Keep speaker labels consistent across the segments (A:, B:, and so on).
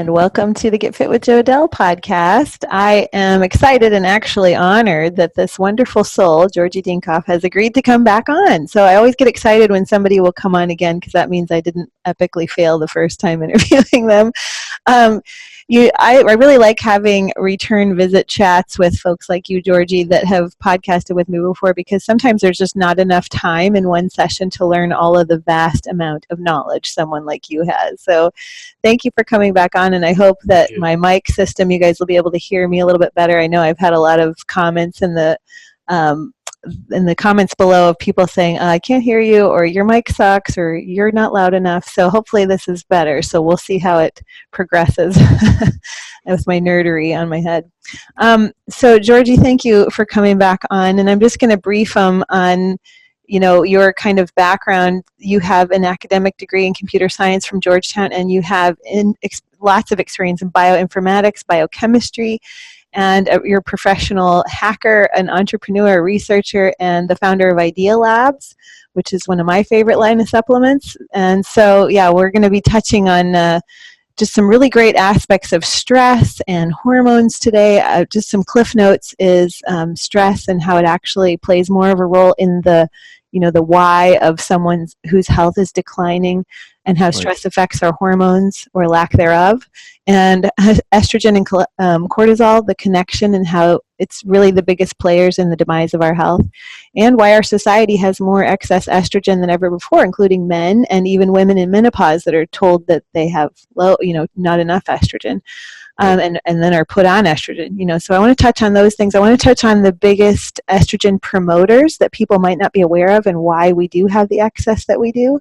A: and welcome to the Get Fit with Jodelle podcast. I am excited and actually honored that this wonderful soul, Georgi Dinkov, has agreed to come back on. So I always get excited when somebody will come on again because that means I didn't epically fail the first time interviewing them. I really like having return visit chats with folks like you, Georgi, that have podcasted with me before, because sometimes there's just not enough time in one session to learn all of the vast amount of knowledge someone like you has. So thank you for coming back on, and I hope that my mic system, you guys will be able to hear me a little bit better. I know I've had a lot of comments in the comments below of people saying, I can't hear you, or your mic sucks, or you're not loud enough. So hopefully this is better. So we'll see how it progresses with my nerdery on my head. So Georgi, thank you for coming back on. And I'm just going to brief them on, your kind of background. You have an academic degree in computer science from Georgetown, and you have lots of experience in bioinformatics, biochemistry, and you're a professional hacker, an entrepreneur, a researcher, and the founder of Idea Labs, which is one of my favorite line of supplements. And so, yeah, we're going to be touching on just some really great aspects of stress and hormones today. Just some cliff notes is stress and how it actually plays more of a role in the why of someone whose health is declining, and how stress affects our hormones or lack thereof, and estrogen and cortisol, the connection, and how it's really the biggest players in the demise of our health, and why our society has more excess estrogen than ever before, including men and even women in menopause that are told that they have not enough estrogen. And then are put on estrogen, so I want to touch on those things. I want to touch on the biggest estrogen promoters that people might not be aware of and why we do have the excess that we do.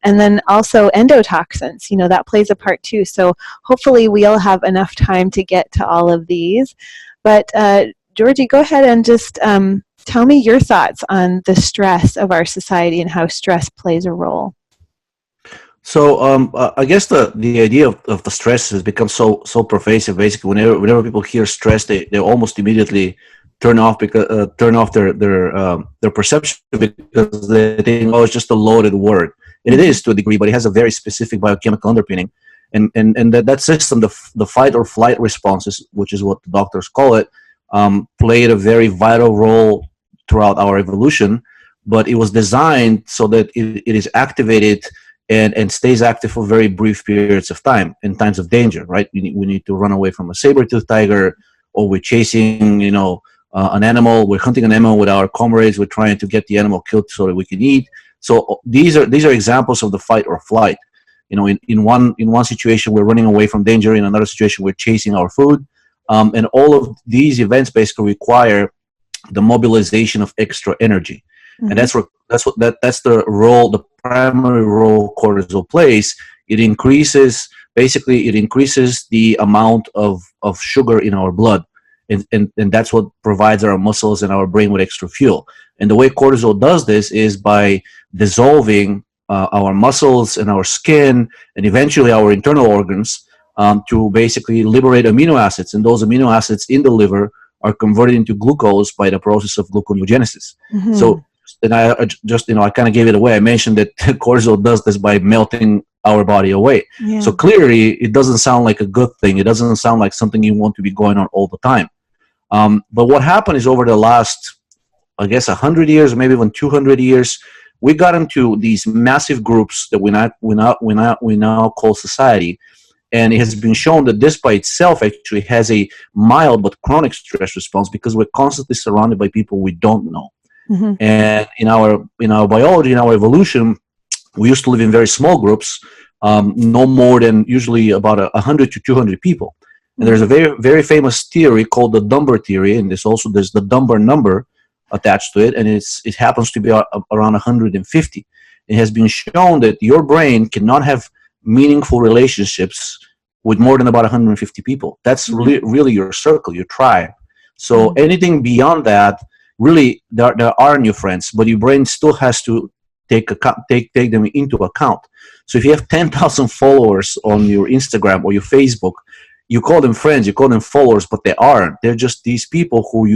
A: And then also endotoxins, that plays a part too. So hopefully we'll have enough time to get to all of these. But Georgi, go ahead and just tell me your thoughts on the stress of our society and how stress plays a role.
B: So I guess the idea of the stress has become so pervasive. Basically, whenever people hear stress, they almost immediately turn off their perception, because they think, it's just a loaded word. And it is to a degree, but it has a very specific biochemical underpinning. And that system, the fight or flight responses, which is what the doctors call it, played a very vital role throughout our evolution. But it was designed so that it is activated and stays active for very brief periods of time in times of danger, right? We need to run away from a saber-toothed tiger, or we're chasing, an animal. We're hunting an animal with our comrades. We're trying to get the animal killed so that we can eat. So these are examples of the fight or flight. In one situation we're running away from danger. In another situation we're chasing our food, and all of these events basically require the mobilization of extra energy. Mm-hmm. And that's the role, the primary role cortisol plays. It increases the amount of sugar in our blood, and that's what provides our muscles and our brain with extra fuel. And the way cortisol does this is by dissolving our muscles and our skin and eventually our internal organs to basically liberate amino acids, and those amino acids in the liver are converted into glucose by the process of gluconeogenesis. Mm-hmm. So, and I kind of gave it away. I mentioned that cortisol does this by melting our body away. Yeah. So clearly, it doesn't sound like a good thing. It doesn't sound like something you want to be going on all the time. But what happened is, over the last, I guess, 100 years, maybe even 200 years, we got into these massive groups that we now call society. And it has been shown that this by itself actually has a mild but chronic stress response, because we're constantly surrounded by people we don't know. Mm-hmm. And in our biology, in our evolution, we used to live in very small groups, no more than usually about 100 to 200 people. And there's a very, very famous theory called the Dunbar theory, and there's the Dunbar number attached to it, and it happens to be around 150. It has been shown that your brain cannot have meaningful relationships with more than about 150 people. That's really your circle, your tribe. So anything beyond that, really, there are new friends, but your brain still has to take them into account. So if you have 10,000 followers on your Instagram or your Facebook, you call them friends, you call them followers, but they aren't. They're just these people who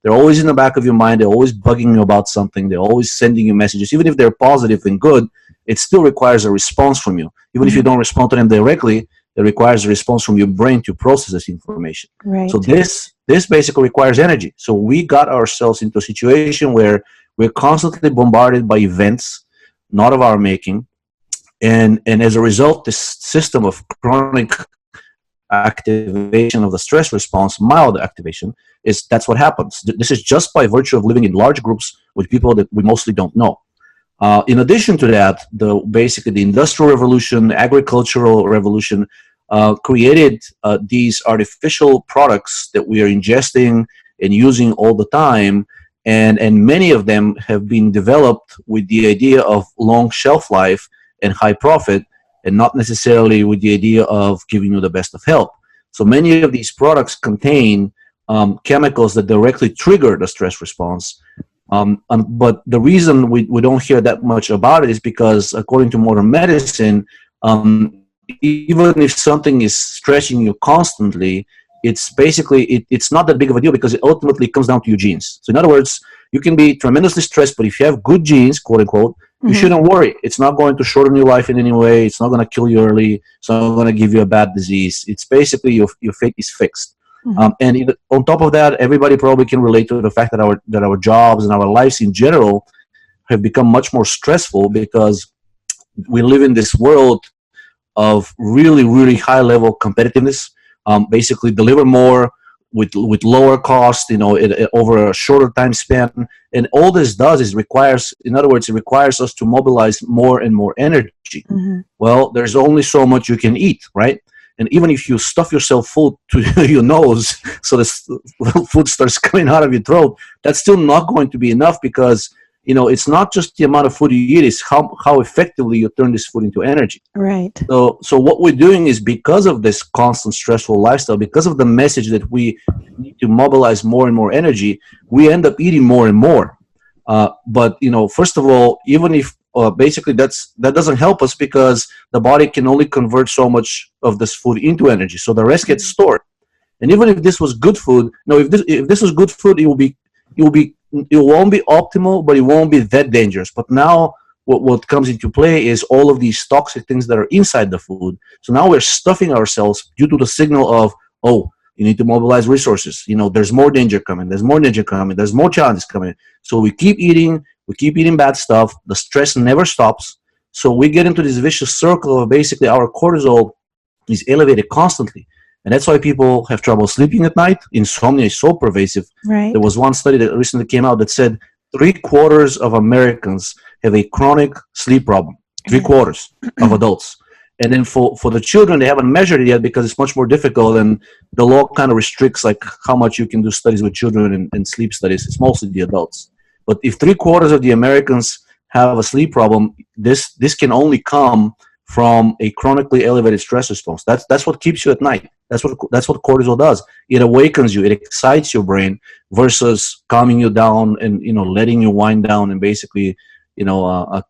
B: they're always in the back of your mind. They're always bugging you about something. They're always sending you messages. Even if they're positive and good, it still requires a response from you. Even if you don't respond to them directly, It requires a response from your brain to process this information.
A: Right.
B: So this basically requires energy. So we got ourselves into a situation where we're constantly bombarded by events, not of our making. And as a result, this system of chronic activation of the stress response, mild activation, that's what happens. This is just by virtue of living in large groups with people that we mostly don't know. In addition to that, basically the Industrial Revolution, agricultural revolution, created these artificial products that we are ingesting and using all the time, and many of them have been developed with the idea of long shelf life and high profit, and not necessarily with the idea of giving you the best of health. So many of these products contain chemicals that directly trigger the stress response. But the reason we don't hear that much about it is because, according to modern medicine, even if something is stressing you constantly, it's basically, it's not that big of a deal, because it ultimately comes down to your genes. So in other words, you can be tremendously stressed, but if you have good genes, quote unquote, you shouldn't worry. It's not going to shorten your life in any way. It's not going to kill you early. It's not going to give you a bad disease. It's basically your fate is fixed. And on top of that, everybody probably can relate to the fact that our jobs and our lives in general have become much more stressful, because we live in this world of really, really high level competitiveness. Basically, deliver more with lower cost, over a shorter time span. And all this does is it requires us to mobilize more and more energy. Well, there's only so much you can eat, right? And even if you stuff yourself full to your nose, so the food starts coming out of your throat, that's still not going to be enough, because it's not just the amount of food you eat, it's how effectively you turn this food into energy.
A: Right.
B: So what we're doing is, because of this constant stressful lifestyle, because of the message that we need to mobilize more and more energy, we end up eating more and more. But first of all, even if basically that doesn't help us, because the body can only convert so much of this food into energy, so the rest gets stored. And even if this was good food, if this was good food, it won't be optimal, but it won't be that dangerous. But now what comes into play is all of these toxic things that are inside the food. So now we're stuffing ourselves due to the signal of, oh, you need to mobilize resources. There's more danger coming. There's more danger coming. There's more challenges coming. So we keep eating bad stuff. The stress never stops. So we get into this vicious circle of basically our cortisol is elevated constantly. And that's why people have trouble sleeping at night. Insomnia is so pervasive.
A: Right.
B: There was one study that recently came out that said 3/4 of Americans have a chronic sleep problem. 3/4 of adults. And then for the children, they haven't measured it yet, because it's much more difficult, and the law kind of restricts like how much you can do studies with children and sleep studies. It's mostly the adults. But if 3/4 of the Americans have a sleep problem, this can only come from a chronically elevated stress response. That's what keeps you at night. That's what cortisol does. It awakens you. It excites your brain, versus calming you down and letting you wind down and basically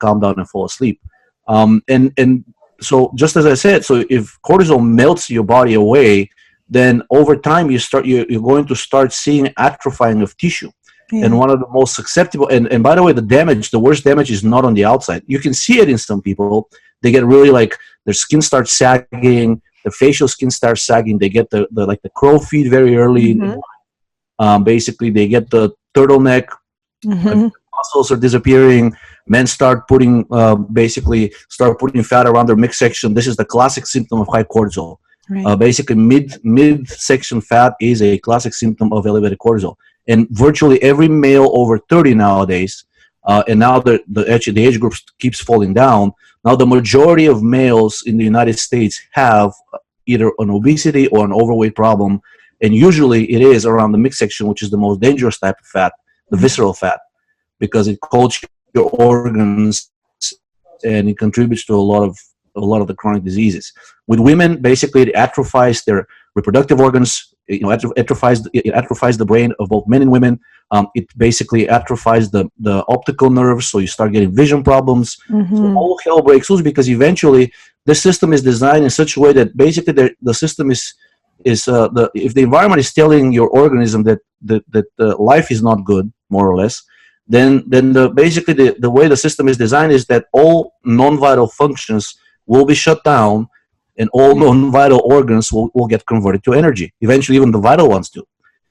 B: calm down and fall asleep. And so, just as I said, so if cortisol melts your body away, then over time you're going to start seeing atrophying of tissue. Yeah. And one of the most susceptible, and by the way, the worst damage is not on the outside. You can see it in some people. They get really their skin starts sagging, the facial skin starts sagging. They get the crow feet very early. Basically, they get the turtleneck. Muscles are disappearing. Men start putting fat around their midsection. This is the classic symptom of high cortisol. Right. Basically, midsection fat is a classic symptom of elevated cortisol. And virtually every male over 30 nowadays, and now the age group keeps falling down. Now the majority of males in the United States have either an obesity or an overweight problem, and usually it is around the midsection, which is the most dangerous type of fat, the visceral fat, because it coats your organs and it contributes to a lot of the chronic diseases. With women, basically it atrophies their reproductive organs. It atrophies the brain of both men and women. It basically atrophies the optical nerves, so you start getting vision problems. So all hell breaks loose, because eventually the system is designed in such a way that basically the system is if the environment is telling your organism that life is not good, more or less, then basically the way the system is designed is that all non-vital functions will be shut down, and all non-vital organs will get converted to energy. Eventually, even the vital ones do.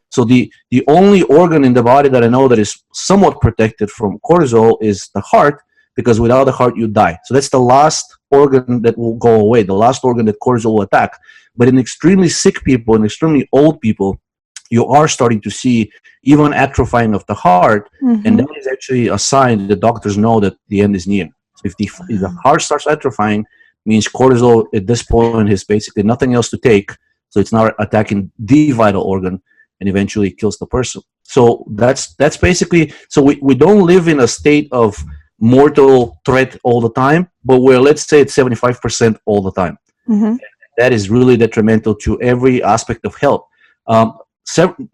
B: So the only organ in the body that I know that is somewhat protected from cortisol is the heart, because without the heart, you die. So that's the last organ that will go away, the last organ that cortisol will attack. But in extremely sick people and extremely old people, you are starting to see even atrophying of the heart, and that is actually a sign that doctors know that the end is near. So if the heart starts atrophying, means cortisol at this point has basically nothing else to take, so it's now attacking the vital organ and eventually kills the person. So that's basically, so we don't live in a state of mortal threat all the time, but we're, let's say, it's 75% all the time. That is really detrimental to every aspect of health.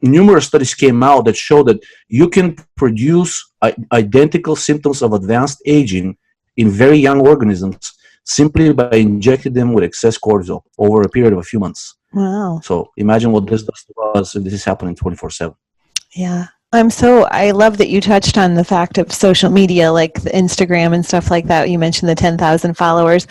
B: Numerous studies came out that show that you can produce identical symptoms of advanced aging in very young organisms simply by injecting them with excess cortisol over a period of a few months.
A: Wow.
B: So imagine what this does to us if this is happening 24/7.
A: Yeah. I love that you touched on the fact of social media, like the Instagram and stuff like that. You mentioned the 10,000 followers.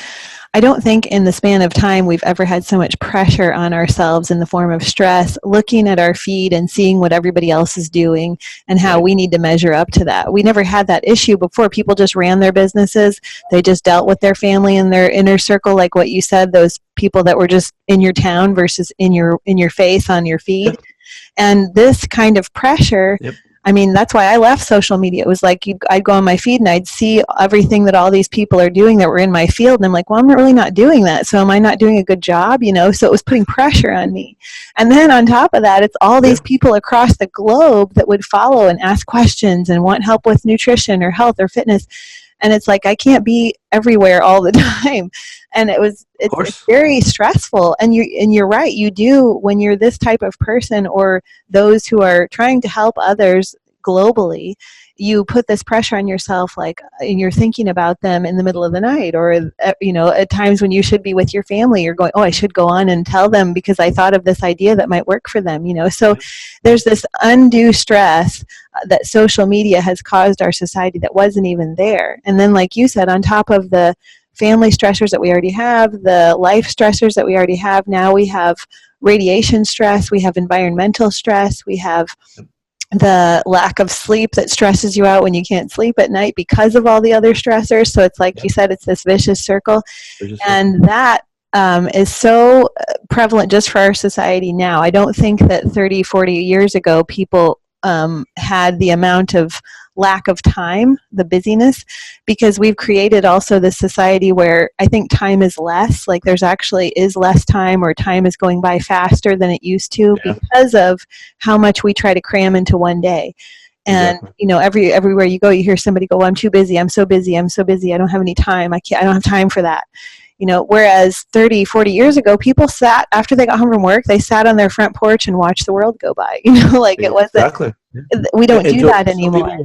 A: I don't think in the span of time we've ever had so much pressure on ourselves in the form of stress, looking at our feed and seeing what everybody else is doing and how we need to measure up to that. We never had that issue before. People just ran their businesses. They just dealt with their family and their inner circle, like what you said, those people that were just in your town versus in your face on your feed. And this kind of pressure, I mean, that's why I left social media. It was like I'd go on my feed and I'd see everything that all these people are doing that were in my field. And I'm like, well, I'm really not doing that. So am I not doing a good job? You know, so it was putting pressure on me. And then on top of that, it's all these people across the globe that would follow and ask questions and want help with nutrition or health or fitness. And it's like, I can't be everywhere all the time. And it's very stressful. And you're right. You do, when you're this type of person or those who are trying to help others globally, you put this pressure on yourself, like, and you're thinking about them in the middle of the night, or, you know, at times when you should be with your family, you're going, oh, I should go on and tell them because I thought of this idea that might work for them, you know. So there's this undue stress that social media has caused our society that wasn't even there. And then, like you said, on top of the family stressors that we already have, the life stressors that we already have, now we have radiation stress, we have environmental stress, we have the lack of sleep that stresses you out when you can't sleep at night because of all the other stressors. So it's like you said, it's this vicious circle. And that is so prevalent just for our society now. I don't think that 30, 40 years ago, people had the amount of lack of time, the busyness, because we've created also this society where I think time is less, like there's actually is less time, or time is going by faster than it used to because of how much we try to cram into one day. And you know, everywhere you go, you hear somebody go, well, I'm too busy, I'm so busy, I don't have any time, I don't have time for that. You know, whereas 30, 40 years ago, people sat, after they got home from work, they sat on their front porch and watched the world go by. You know, like it wasn't, we don't do that anymore.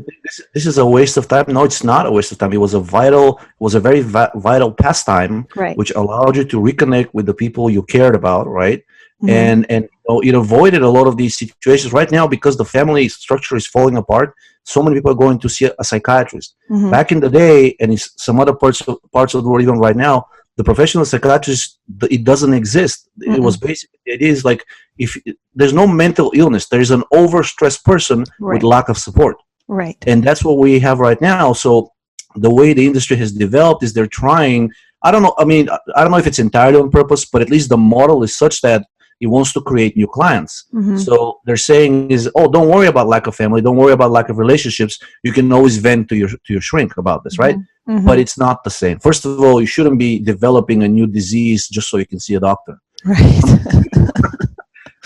B: This is a waste of time. No, it's not a waste of time. It was a very vital pastime, which allowed you to reconnect with the people you cared about, right? And you know, it avoided a lot of these situations. Right now, because the family structure is falling apart, so many people are going to see a psychiatrist. Back in the day, and in some other parts of the world, even right now, the professional psychiatrist, it doesn't exist. It was basically, it is like, if there's no mental illness, there's an overstressed person with lack of support. And that's what we have right now. So the way the industry has developed is they're trying, I don't know if it's entirely on purpose, but at least the model is such that it wants to create new clients. So they're saying is, oh, don't worry about lack of family, don't worry about lack of relationships. You can always vent to your shrink about this, right? But it's not the same. First of all, you shouldn't be developing a new disease just so you can see a doctor.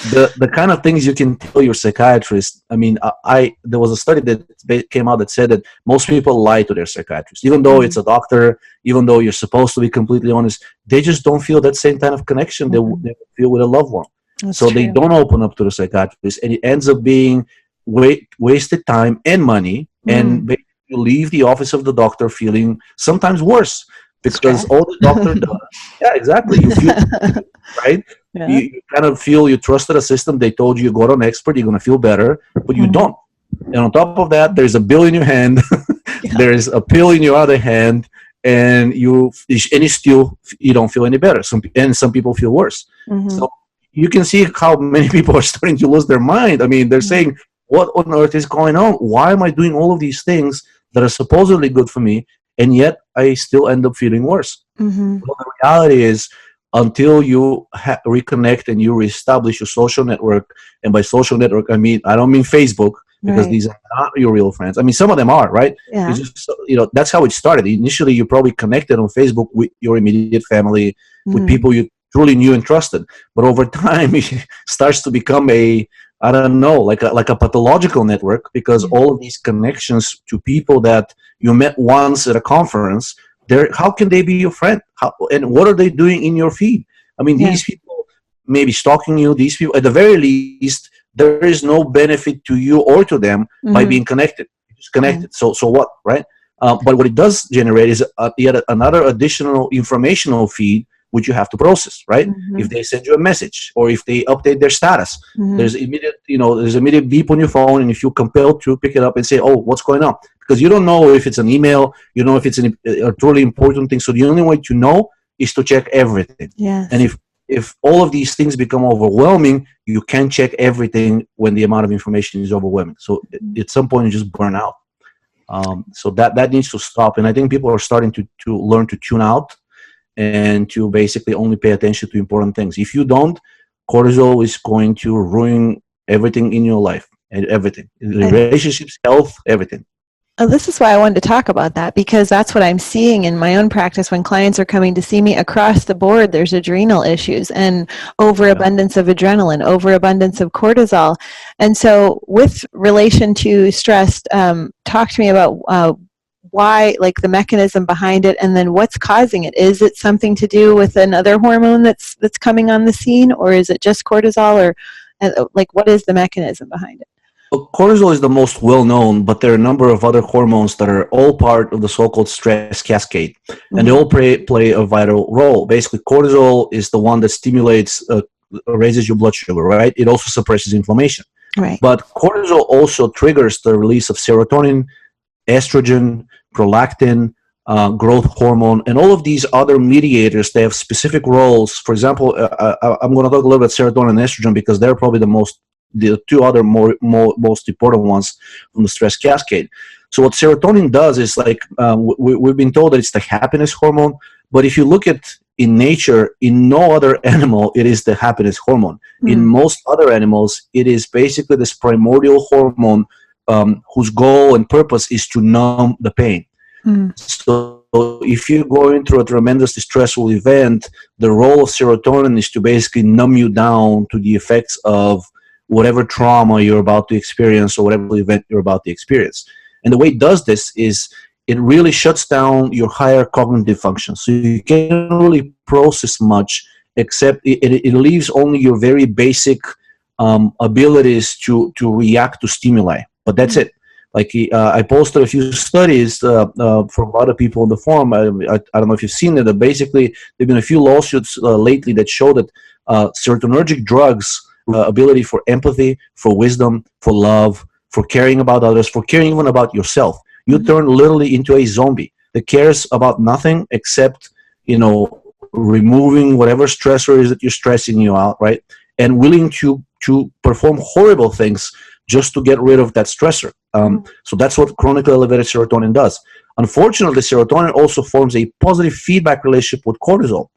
B: The kind of things you can tell your psychiatrist. I mean, there was a study that came out that said that most people lie to their psychiatrist, even though it's a doctor, even though you're supposed to be completely honest. They just don't feel that same kind of connection they feel with a loved one. So they don't open up to the psychiatrist, and it ends up being wasted time and money, and you leave the office of the doctor feeling sometimes worse because all the doctor does. Yeah, exactly. You feel right. You kind of feel you trusted a system. They told you go to an expert, you're going to feel better, but you don't. And on top of that, there's a bill in your hand, there's a pill in your other hand, and still you don't feel any better. Some people feel worse. So you can see how many people are starting to lose their mind. I mean, they're saying, what on earth is going on? Why am I doing all of these things that are supposedly good for me, and yet I still end up feeling worse? Well, the reality is, until you reconnect and you reestablish your social network, and by social network I don't mean Facebook, because these are not your real friends. I mean, some of them are, right?
A: Yeah.
B: That's how it started. Initially, you probably connected on Facebook with your immediate family, with people you truly knew and trusted. But over time, it starts to become I don't know, like a pathological network, because all of these connections to people that you met once at a conference, how can they be your friend? And what are they doing in your feed? I mean, these people may be stalking you. These people, at the very least, there is no benefit to you or to them by being connected. You're just connected. So what, right? But what it does generate is yet another additional informational feed, which you have to process, right? If they send you a message, or if they update their status, there's immediate beep on your phone, and you feel compelled to pick it up and say, oh, what's going on? Because you don't know if it's an email, you know if it's a truly important thing. So the only way to know is to check everything. And if all of these things become overwhelming, you can't check everything when the amount of information is overwhelming. So at some point, you just burn out. So that needs to stop. And I think people are starting to learn to tune out and to basically only pay attention to important things. If you don't, cortisol is going to ruin everything in your life, and everything, relationships, health, everything.
A: Oh, this is why I wanted to talk about that, because that's what I'm seeing in my own practice when clients are coming to see me. Across the board, there's adrenal issues and overabundance of adrenaline, overabundance of cortisol. And so with relation to stress, talk to me about why, like the mechanism behind it, and then what's causing it. Is it something to do with another hormone that's coming on the scene, or is it just cortisol, or like what is the mechanism behind it?
B: Well, cortisol is the most well-known, but there are a number of other hormones that are all part of the so-called stress cascade, and they all play a vital role. Basically, cortisol is the one that stimulates, raises your blood sugar, right? It also suppresses inflammation.
A: Right.
B: But cortisol also triggers the release of serotonin, estrogen, prolactin, growth hormone, and all of these other mediators. They have specific roles. For example, I'm going to talk a little bit serotonin and estrogen, because they're probably the two other most important ones from the stress cascade. So what serotonin does is, like, we've been told that it's the happiness hormone, but if you look at in nature, in no other animal it is the happiness hormone. In most other animals, it is basically this primordial hormone, whose goal and purpose is to numb the pain. So if you're going through a tremendously stressful event, the role of serotonin is to basically numb you down to the effects of whatever trauma you're about to experience, or whatever event you're about to experience. And the way it does this is it really shuts down your higher cognitive functions. So you can't really process much, except it leaves only your very basic abilities to react to stimuli. But that's it. Like I posted a few studies from other people in the forum. I don't know if you've seen it, but basically there have been a few lawsuits lately that show that serotonergic drugs, ability for empathy, for wisdom, for love, for caring about others, for caring even about yourself. You turn literally into a zombie that cares about nothing except, removing whatever stressor is that you're stressing you out, right? And willing to perform horrible things just to get rid of that stressor. So that's what chronically elevated serotonin does. Unfortunately, serotonin also forms a positive feedback relationship with cortisol.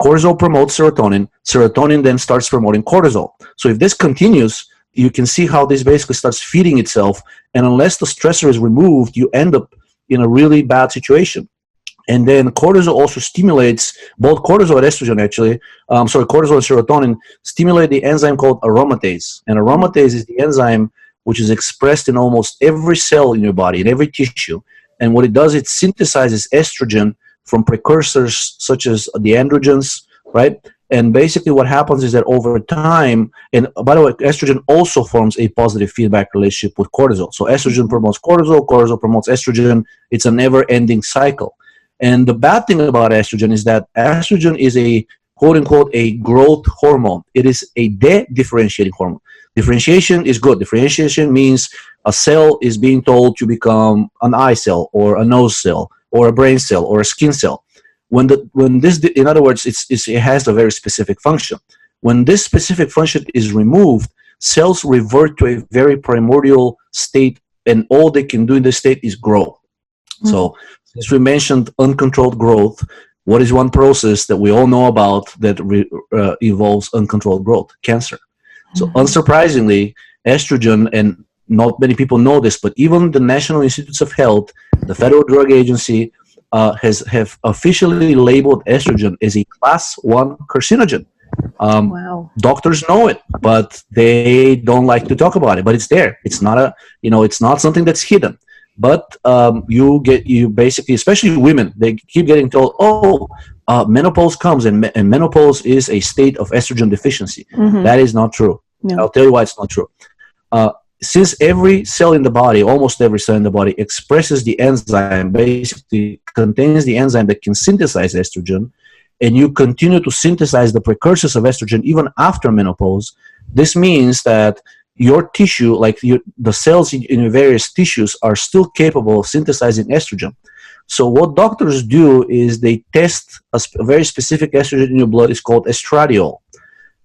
B: Cortisol promotes serotonin. Serotonin then starts promoting cortisol. So if this continues, you can see how this basically starts feeding itself. And unless the stressor is removed, you end up in a really bad situation. And then cortisol also stimulates, both cortisol and estrogen actually, cortisol and serotonin stimulate the enzyme called aromatase. And aromatase is the enzyme which is expressed in almost every cell in your body, in every tissue. And what it does, it synthesizes estrogen from precursors such as the androgens, right? And basically what happens is that over time, and by the way, estrogen also forms a positive feedback relationship with cortisol. So estrogen promotes cortisol, cortisol promotes estrogen. It's a never-ending cycle. And the bad thing about estrogen is that estrogen is a quote-unquote a growth hormone. It is a de-differentiating hormone. Differentiation is good. Differentiation means a cell is being told to become an eye cell or a nose cell or a brain cell or a skin cell. In other words, it has a very specific function. When this specific function is removed, cells revert to a very primordial state, and all they can do in this state is grow. So, since we mentioned uncontrolled growth, what is one process that we all know about that involves uncontrolled growth? Cancer. So, unsurprisingly, estrogen, and not many people know this, but even the National Institutes of Health, the Federal Drug Agency, have officially labeled estrogen as a class 1 carcinogen.
A: Wow.
B: Doctors know it, but they don't like to talk about it. But it's there. It's not it's not something that's hidden. But you basically, especially women, they keep getting told, menopause comes, and menopause is a state of estrogen deficiency. That is not true. No. I'll tell you why it's not true. Since every cell in the body, almost every cell in the body, expresses the enzyme, basically contains the enzyme that can synthesize estrogen, and you continue to synthesize the precursors of estrogen even after menopause, this means that your tissue, like the cells in your various tissues, are still capable of synthesizing estrogen. So what doctors do is they test a very specific estrogen in your blood. It's called estradiol.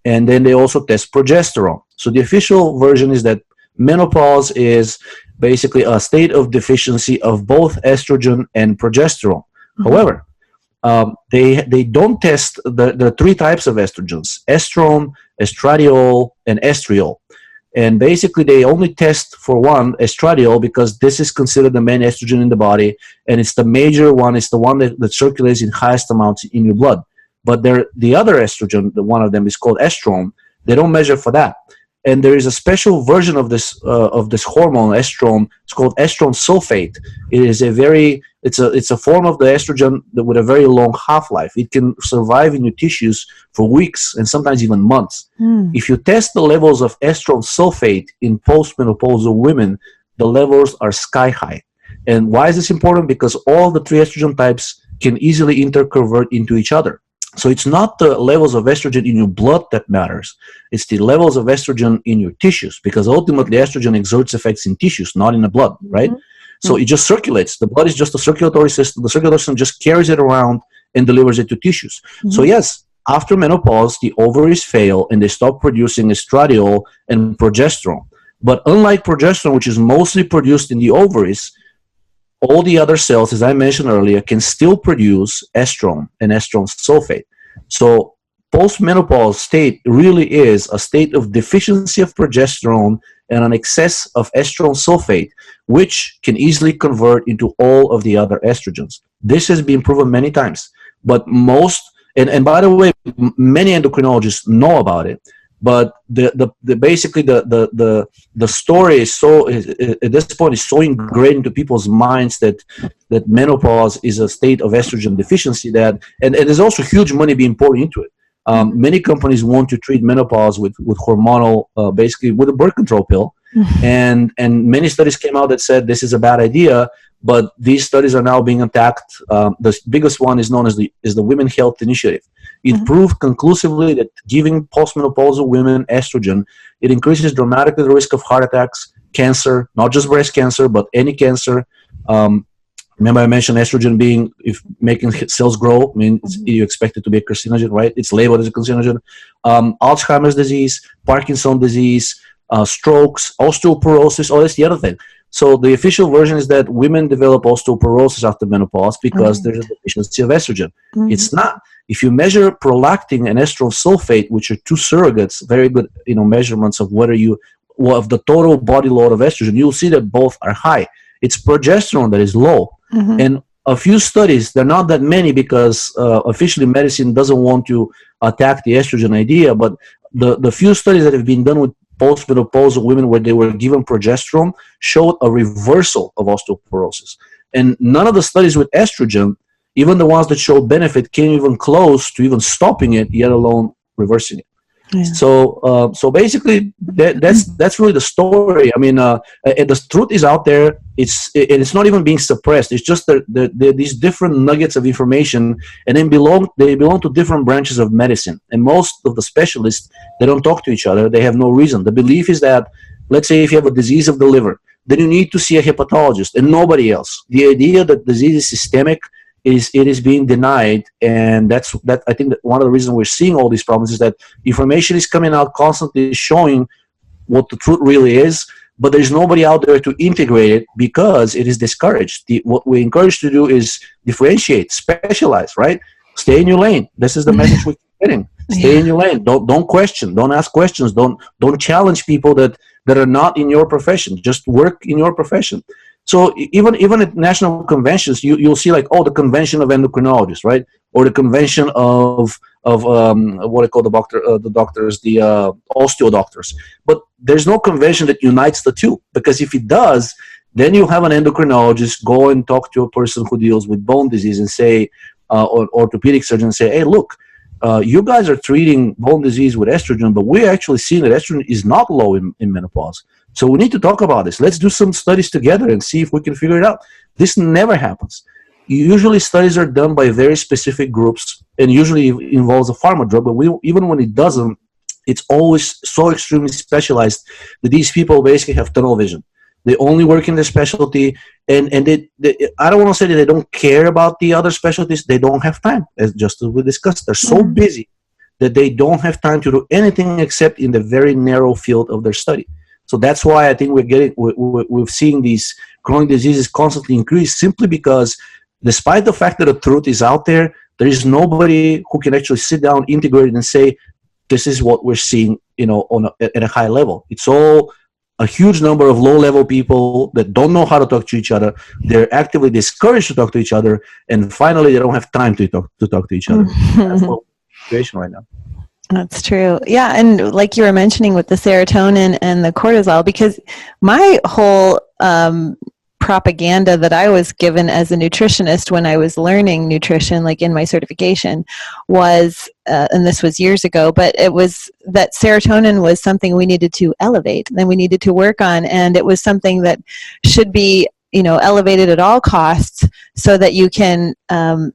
B: And then they also test progesterone. So the official version is that menopause is basically a state of deficiency of both estrogen and progesterone. However, they don't test the three types of estrogens: estrone, estradiol, and estriol. And basically, they only test for one, estradiol, because this is considered the main estrogen in the body, and it's the major one. It's the one that circulates in highest amounts in your blood. But the other estrogen, one of them is called estrone. They don't measure for that. And there is a special version of this hormone, estrone. It's called estrone sulfate. It is it's a form of the estrogen with a very long half-life. It can survive in your tissues for weeks and sometimes even months. If you test the levels of estrone sulfate in postmenopausal women, the levels are sky high. And why is this important? Because all the three estrogen types can easily interconvert into each other. So it's not the levels of estrogen in your blood that matters. It's the levels of estrogen in your tissues, because ultimately estrogen exerts effects in tissues, not in the blood, right? So it just circulates. The blood is just a circulatory system. The circulatory system just carries it around and delivers it to tissues. So yes, after menopause, the ovaries fail and they stop producing estradiol and progesterone. But unlike progesterone, which is mostly produced in the ovaries, all the other cells, as I mentioned earlier, can still produce estrone and estrone sulfate. So postmenopause state really is a state of deficiency of progesterone and an excess of estrone sulfate, which can easily convert into all of the other estrogens. This has been proven many times. But and by the way, many endocrinologists know about it. But basically the story is at this point is so ingrained into people's minds that menopause is a state of estrogen deficiency and there's also huge money being poured into it. Many companies want to treat menopause with hormonal, basically with a birth control pill, and many studies came out that said this is a bad idea. But these studies are now being attacked. The biggest one is known as the Women Health Initiative. It proved conclusively that giving postmenopausal women estrogen, it increases dramatically the risk of heart attacks, cancer, not just breast cancer, but any cancer. Remember I mentioned estrogen making cells grow. I mean, you expect it to be a carcinogen, right? It's labeled as a carcinogen. Alzheimer's disease, Parkinson's disease, strokes, osteoporosis. That's the other thing. So the official version is that women develop osteoporosis after menopause because there's a deficiency of estrogen. It's not. If you measure prolactin and estrone sulfate, which are two surrogates, very good measurements of of the total body load of estrogen, you'll see that both are high. It's progesterone that is low. And a few studies, they're not that many because officially medicine doesn't want to attack the estrogen idea, but the few studies that have been done with postmenopausal women where they were given progesterone showed a reversal of osteoporosis. And none of the studies with estrogen, even the ones that showed benefit, came even close to even stopping it, yet alone reversing it. Yeah. So basically, that's really the story. I mean, the truth is out there. It's not even being suppressed. It's just these different nuggets of information, and then they belong to different branches of medicine. And most of the specialists, they don't talk to each other. They have no reason. The belief is that, let's say, if you have a disease of the liver, then you need to see a hepatologist and nobody else. The idea that disease is systemic is being denied, and that I think that one of the reasons we're seeing all these problems is that information is coming out constantly showing what the truth really is, but there's nobody out there to integrate it because it is discouraged. What we encourage to do is differentiate, specialize, right? Stay in your lane. This is the message we're getting. Stay in your lane. Don't question. Don't ask questions. Don't challenge people that are not in your profession. Just work in your profession. So even at national conventions, you'll see like, oh, the convention of endocrinologists, right? Or the convention of what I call the doctors, the osteo doctors. But there's no convention that unites the two, because if it does, then you have an endocrinologist go and talk to a person who deals with bone disease and say, or orthopedic surgeon say, hey, look, you guys are treating bone disease with estrogen, but we're actually seeing that estrogen is not low in menopause. So we need to talk about this. Let's do some studies together and see if we can figure it out. This never happens. Usually studies are done by very specific groups and usually involves a pharma drug, but even when it doesn't, it's always so extremely specialized that these people basically have tunnel vision. They only work in their specialty, and they I don't want to say that they don't care about the other specialties. They don't have time, as just as we discussed. They're so busy that they don't have time to do anything except in the very narrow field of their study. So that's why I think we're seeing these chronic diseases constantly increase, simply because despite the fact that the truth is out there, there is nobody who can actually sit down, integrate it, and say, this is what we're seeing, at a high level. It's all a huge number of low-level people that don't know how to talk to each other. They're actively discouraged to talk to each other, and finally, they don't have time to talk to each other. That's the situation right now.
A: That's true. Yeah, and like you were mentioning with the serotonin and the cortisol, because my whole propaganda that I was given as a nutritionist when I was learning nutrition, like in my certification, was, and this was years ago, but it was that serotonin was something we needed to elevate and we needed to work on, and it was something that should be elevated at all costs so that you can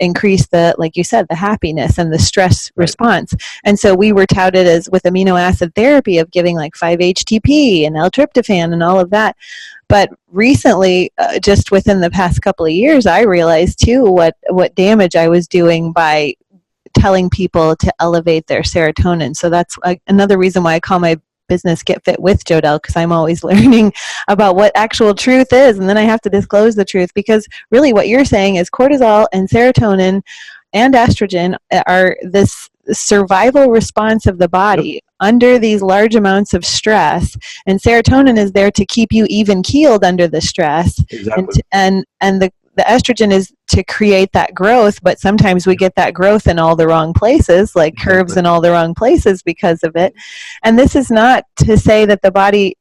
A: increase the, like you said, the happiness and the stress response. And so we were touted as with amino acid therapy of giving like 5-HTP and L-tryptophan and all of that. But recently, just within the past couple of years, I realized too what damage I was doing by telling people to elevate their serotonin. So that's another reason why I call my business Get Fit with Jodelle, because I'm always learning about what actual truth is, and then I have to disclose the truth, because really what you're saying is cortisol and serotonin and estrogen are this survival response of the body under these large amounts of stress, and serotonin is there to keep you even keeled under the stress.
B: Exactly.
A: And the estrogen is to create that growth, but sometimes we get that growth in all the wrong places, like curves in all the wrong places because of it. And this is not to say that the body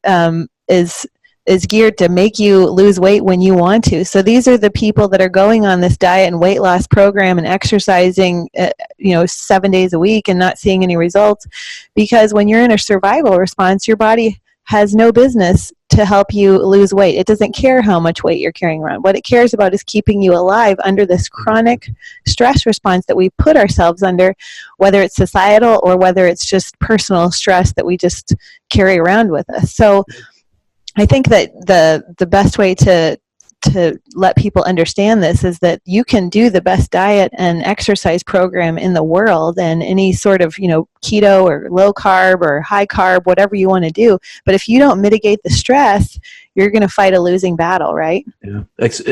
A: is geared to make you lose weight when you want to. So these are the people that are going on this diet and weight loss program and exercising 7 days a week and not seeing any results, because when you're in a survival response, your body has no business to help you lose weight. It doesn't care how much weight you're carrying around. What it cares about is keeping you alive under this chronic stress response that we put ourselves under, whether it's societal or whether it's just personal stress that we just carry around with us. So I think that the best way to let people understand this is that you can do the best diet and exercise program in the world, and any sort of keto or low carb or high carb, whatever you want to do, but if you don't mitigate the stress, you're going to fight a losing battle, right?
B: Yeah.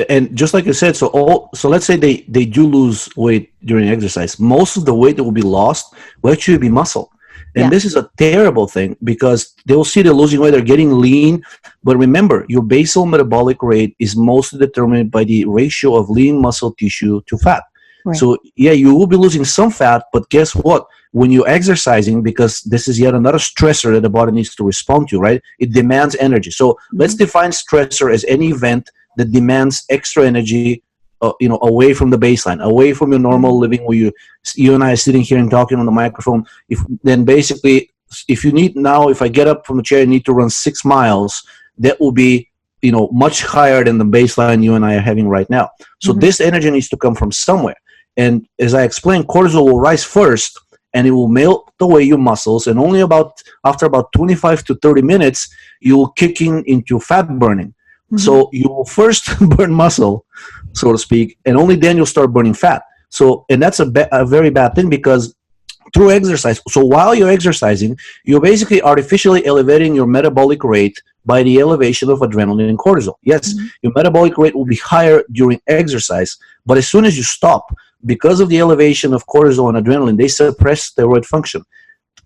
B: And just like you said, so let's say they do lose weight during exercise. Most of the weight that will be lost will actually be muscle. And this is a terrible thing, because they will see they're losing weight, they're getting lean. But remember, your basal metabolic rate is mostly determined by the ratio of lean muscle tissue to fat. Right. So, you will be losing some fat, but guess what? When you're exercising, because this is yet another stressor that the body needs to respond to, right? It demands energy. So let's define stressor as any event that demands extra energy, away from the baseline, away from your normal living, where you and I are sitting here and talking on the microphone. If I get up from the chair and need to run 6 miles, that will be, much higher than the baseline you and I are having right now. So this energy needs to come from somewhere. And as I explained, cortisol will rise first, and it will melt away your muscles. And only after about 25 to 30 minutes, you will kick into fat burning. So you will first burn muscle, so to speak, and only then you'll start burning fat. So, and that's a very bad thing, because through exercise, so while you're exercising, you're basically artificially elevating your metabolic rate by the elevation of adrenaline and cortisol. Yes, your metabolic rate will be higher during exercise, but as soon as you stop, because of the elevation of cortisol and adrenaline, they suppress steroid function.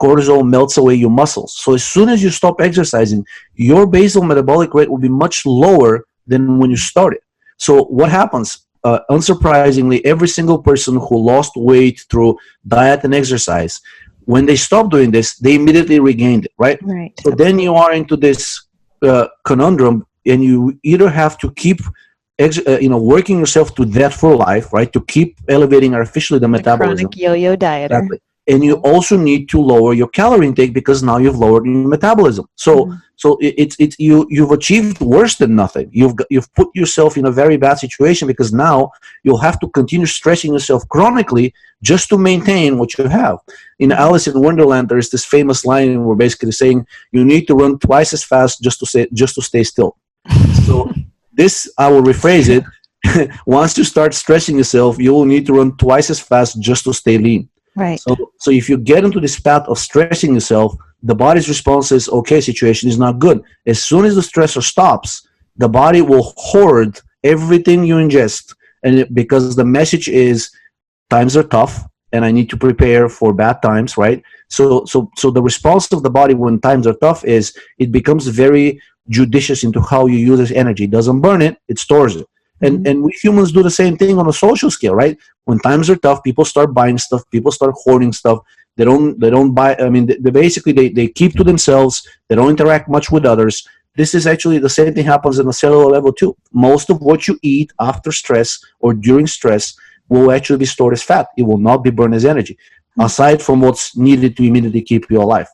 B: Cortisol melts away your muscles. So as soon as you stop exercising, your basal metabolic rate will be much lower than when you started. So what happens? Unsurprisingly, every single person who lost weight through diet and exercise, when they stop doing this, they immediately regained it, right? So then you are into this conundrum, and you either have to keep working yourself to death for life, right, to keep elevating artificially the metabolism.
A: Chronic yo-yo dieter.
B: Exactly. And you also need to lower your calorie intake, because now you've lowered your metabolism. So you've achieved worse than nothing. You've put yourself in a very bad situation, because now you'll have to continue stressing yourself chronically just to maintain what you have. In Alice in Wonderland, there is this famous line where basically saying you need to run twice as fast just to stay still. So this, I will rephrase it. Once you start stressing yourself, you will need to run twice as fast just to stay lean.
A: Right.
B: So if you get into this path of stressing yourself, the body's response is, okay, situation is not good. As soon as the stressor stops, the body will hoard everything you ingest, and because the message is times are tough and I need to prepare for bad times, right? So the response of the body when times are tough is it becomes very judicious into how you use this energy. It doesn't burn it, it stores it. And we humans do the same thing on a social scale, right? When times are tough, people start buying stuff, people start hoarding stuff. They don't buy. I mean, they basically they keep to themselves. They don't interact much with others. This is actually the same thing happens on a cellular level too. Most of what you eat after stress or during stress will actually be stored as fat. It will not be burned as energy, aside from what's needed to immediately keep you alive.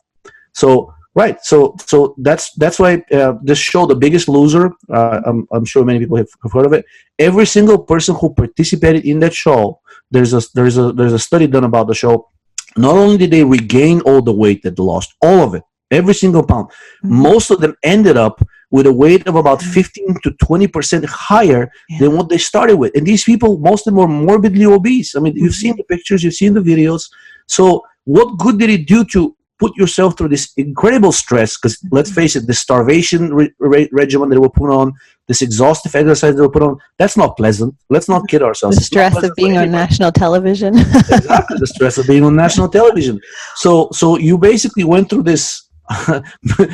B: So. Right, so that's why this show, The Biggest Loser, I'm sure many people have heard of it. Every single person who participated in that show, there's a study done about the show. Not only did they regain all the weight that they lost, all of it, every single pound, most of them ended up with a weight of about 15 to 20% higher than what they started with. And these people, most of them were morbidly obese. I mean, you've seen the pictures, you've seen the videos. So what good did it do to put yourself through this incredible stress? Because let's face it, the starvation regimen that they were put on, this exhaustive exercise they were put on, that's not pleasant. Let's not kid ourselves.
A: The stress of being on national television.
B: Exactly, the stress of being on national television. So you basically went through this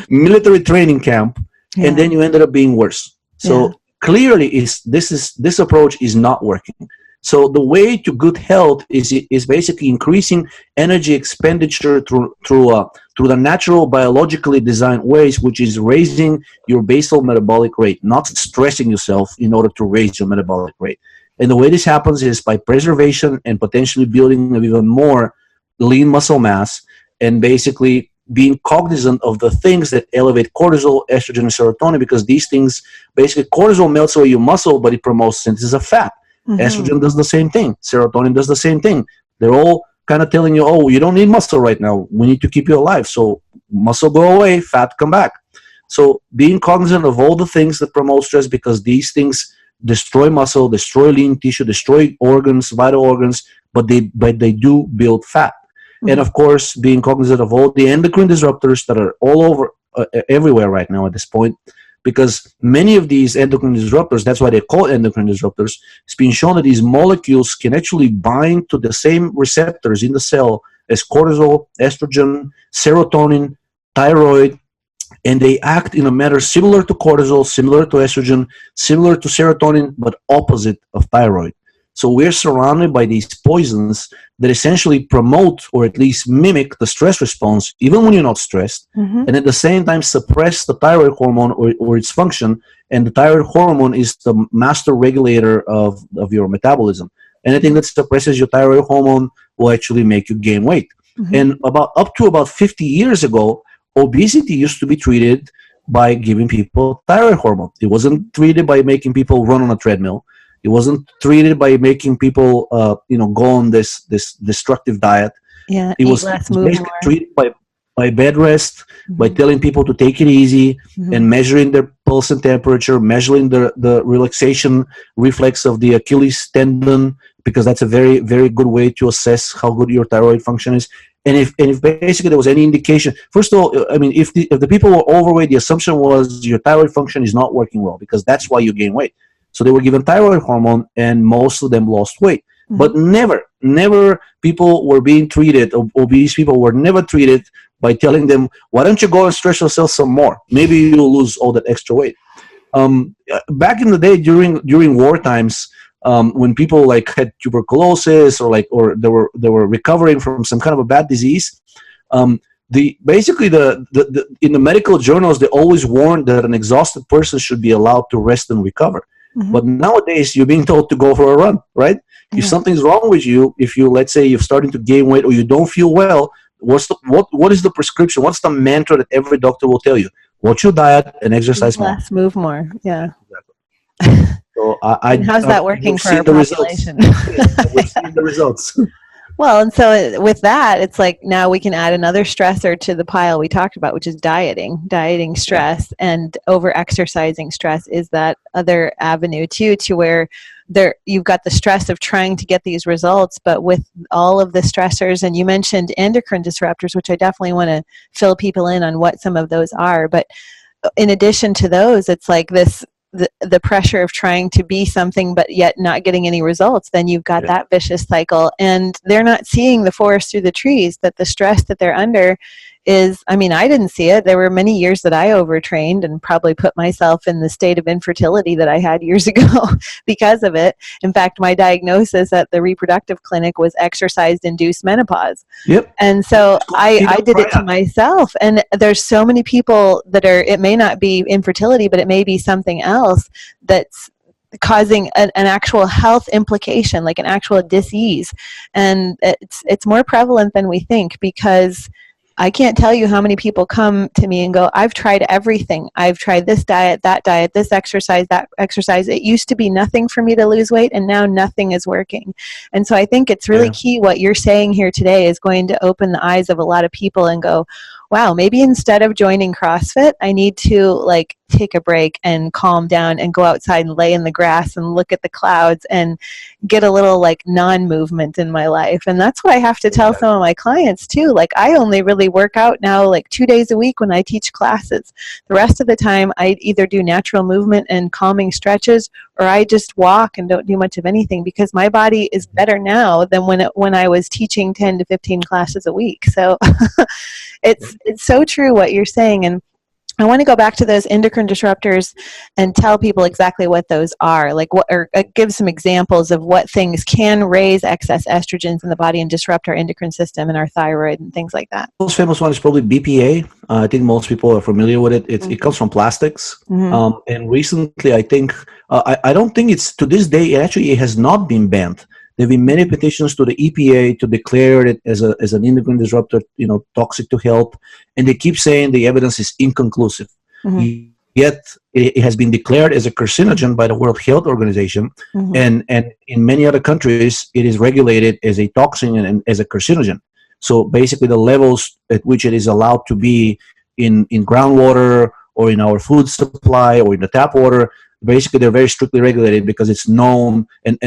B: military training camp, and then you ended up being worse. So clearly, this approach is not working. So the way to good health is basically increasing energy expenditure through the natural biologically designed ways, which is raising your basal metabolic rate, not stressing yourself in order to raise your metabolic rate. And the way this happens is by preservation and potentially building of even more lean muscle mass, and basically being cognizant of the things that elevate cortisol, estrogen, and serotonin, because these things, basically cortisol melts away your muscle, but it promotes synthesis of fat. Estrogen does the same thing. Serotonin does the same thing. They're all kind of telling you, oh, you don't need muscle right now. We need to keep you alive. So muscle go away, fat come back. So being cognizant of all the things that promote stress, because these things destroy muscle, destroy lean tissue, destroy organs, vital organs, but they do build fat. And of course, being cognizant of all the endocrine disruptors that are all over everywhere right now at this point. Because many of these endocrine disruptors, that's why they're called endocrine disruptors, it's been shown that these molecules can actually bind to the same receptors in the cell as cortisol, estrogen, serotonin, thyroid, and they act in a manner similar to cortisol, similar to estrogen, similar to serotonin, but opposite of thyroid. So we're surrounded by these poisons that essentially promote or at least mimic the stress response, even when you're not stressed, and at the same time suppress the thyroid hormone or its function. And the thyroid hormone is the master regulator of your metabolism. Anything that suppresses your thyroid hormone will actually make you gain weight. And up to about 50 years ago, obesity used to be treated by giving people thyroid hormone. It wasn't treated by making people run on a treadmill. It wasn't treated by making people, go on this destructive diet.
A: Yeah,
B: it was basically treated by by bed rest, by telling people to take it easy, and measuring their pulse and temperature, measuring the relaxation reflex of the Achilles tendon, because that's a very, very good way to assess how good your thyroid function is. And if basically there was any indication, first of all, I mean, if the people were overweight, the assumption was your thyroid function is not working well, because that's why you gain weight. So they were given thyroid hormone, and most of them lost weight. But never people were being treated, obese people were never treated by telling them, why don't you go and stretch yourself some more? Maybe you'll lose all that extra weight. Back in the day, during war times, when people like had tuberculosis or they were recovering from some kind of a bad disease, basically in the medical journals, they always warned that an exhausted person should be allowed to rest and recover. But nowadays, you're being told to go for a run, right? If something's wrong with you, if you, let's say, you're starting to gain weight or you don't feel well, what is the prescription? What's the mantra that every doctor will tell you? Watch your diet and exercise more.
A: Less, move more. Yeah.
B: Exactly. So
A: and how's that working for our population?
B: We've seen the results.
A: Well, and so with that, it's like now we can add another stressor to the pile we talked about, which is dieting stress, and over-exercising stress is that other avenue too, to where you've got the stress of trying to get these results, but with all of the stressors, and you mentioned endocrine disruptors, which I definitely want to fill people in on what some of those are. But in addition to those, it's like the pressure of trying to be something but yet not getting any results, then you've got that vicious cycle, and they're not seeing the forest through the trees, that the stress that they're under is, I mean, I didn't see it. There were many years that I overtrained and probably put myself in the state of infertility that I had years ago because of it. In fact, my diagnosis at the reproductive clinic was exercise-induced menopause. Yep. And so I did it to myself. And there's so many people that it may not be infertility, but it may be something else that's causing an actual health implication, like an actual disease. And it's more prevalent than we think, because I can't tell you how many people come to me and go, I've tried everything. I've tried this diet, this exercise, that exercise. It used to be nothing for me to lose weight, and now nothing is working. And so I think it's really key what you're saying here today is going to open the eyes of a lot of people and go, wow, maybe instead of joining CrossFit, I need to take a break and calm down and go outside and lay in the grass and look at the clouds and get a little non-movement in my life. And that's what I have to tell some of my clients too. I only really work out now 2 days a week when I teach classes. The rest of the time I either do natural movement and calming stretches, or I just walk and don't do much of anything, because my body is better now than when I was teaching 10 to 15 classes a week. So it's so true what you're saying. And I want to go back to those endocrine disruptors and tell people exactly what those are. Or give some examples of what things can raise excess estrogens in the body and disrupt our endocrine system and our thyroid and things like that.
B: The most famous one is probably BPA. I think most people are familiar with it. It comes from plastics. And recently, I think, I don't think it's, to this day, it has not been banned. There have been many petitions to the EPA to declare it as an endocrine disruptor, toxic to health, and they keep saying the evidence is inconclusive. Yet it has been declared as a carcinogen by the World Health Organization, and in many other countries it is regulated as a toxin and as a carcinogen. So basically, the levels at which it is allowed to be in groundwater or in our food supply or in the tap water, basically they're very strictly regulated because it's known, and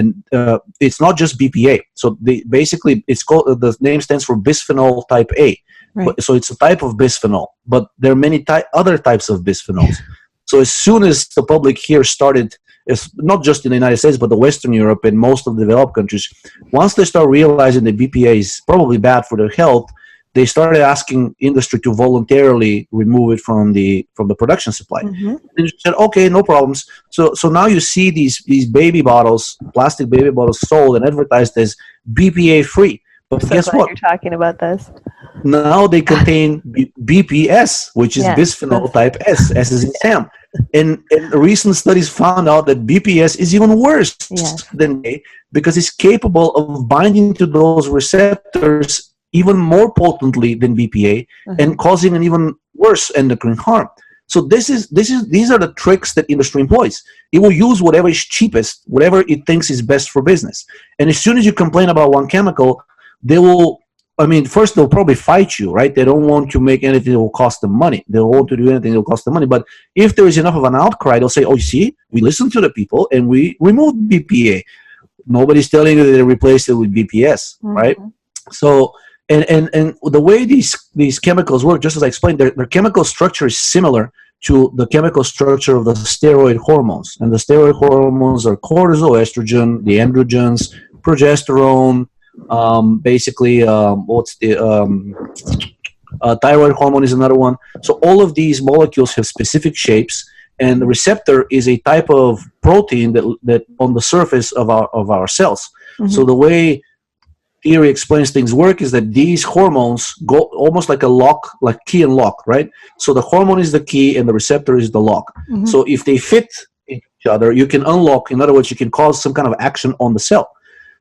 B: it's not just BPA. So it's called, the name stands for bisphenol type A. Right. So it's a type of bisphenol, but there are many other types of bisphenols. So as soon as the public here started, it's not just in the United States, but the Western Europe and most of the developed countries, once they start realizing that BPA is probably bad for their health, they started asking industry to voluntarily remove it from the production supply. And they said, okay, no problems. So now you see these baby bottles, plastic baby bottles, sold and advertised as BPA free. But so guess what?
A: You're talking about this.
B: Now they contain BPS, which is bisphenol type S, S is in Sam. And recent studies found out that BPS is even worse than A, because it's capable of binding to those receptors even more potently than BPA, and causing an even worse endocrine harm. So these are the tricks that industry employs. It will use whatever is cheapest, whatever it thinks is best for business. And as soon as you complain about one chemical, they will I mean, first they'll probably fight you, right? They don't want to make anything that will cost them money. They don't want to do anything that will cost them money. But if there is enough of an outcry, they'll say, "Oh, you see, we listened to the people and we removed BPA. Nobody's telling you that they replaced it with BPS, right?" So, and the way these chemicals work, just as I explained, their chemical structure is similar to the chemical structure of the steroid hormones. And the steroid hormones are cortisol, estrogen, the androgens, progesterone, basically, what's the thyroid hormone is another one. So all of these molecules have specific shapes, and the receptor is a type of protein that on the surface of our cells. So the way theory explains things work is that these hormones go almost like a lock, like key and lock, right? So the hormone is the key and the receptor is the lock. So if they fit each other, you can unlock. In other words, you can cause some kind of action on the cell.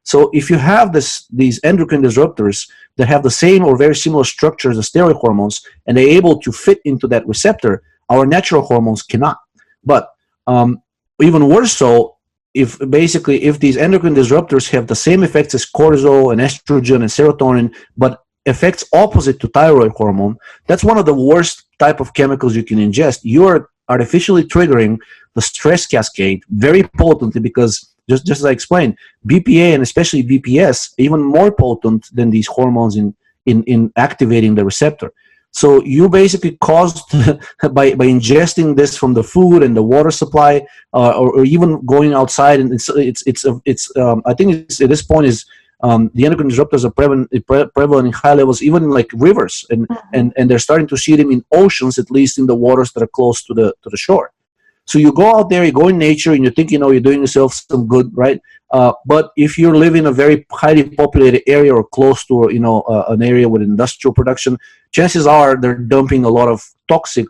B: So if you have these endocrine disruptors that have the same or very similar structure as the steroid hormones, and they're able to fit into that receptor, our natural hormones cannot. But even worse so, if these endocrine disruptors have the same effects as cortisol and estrogen and serotonin, but effects opposite to thyroid hormone, that's one of the worst type of chemicals you can ingest. You are artificially triggering the stress cascade very potently, because just as I explained, BPA and especially BPS even more potent than these hormones in activating the receptor. So you basically caused by ingesting this from the food and the water supply, or even going outside, and it's I think it's, at this point is the endocrine disruptors are prevalent in high levels, even in like rivers, and they're starting to see them in oceans, at least in the waters that are close to the shore. So you go out there, you go in nature, and you think you're doing yourself some good, right? But if you live in a very highly populated area or close to an area with industrial production, chances are they're dumping a lot of toxic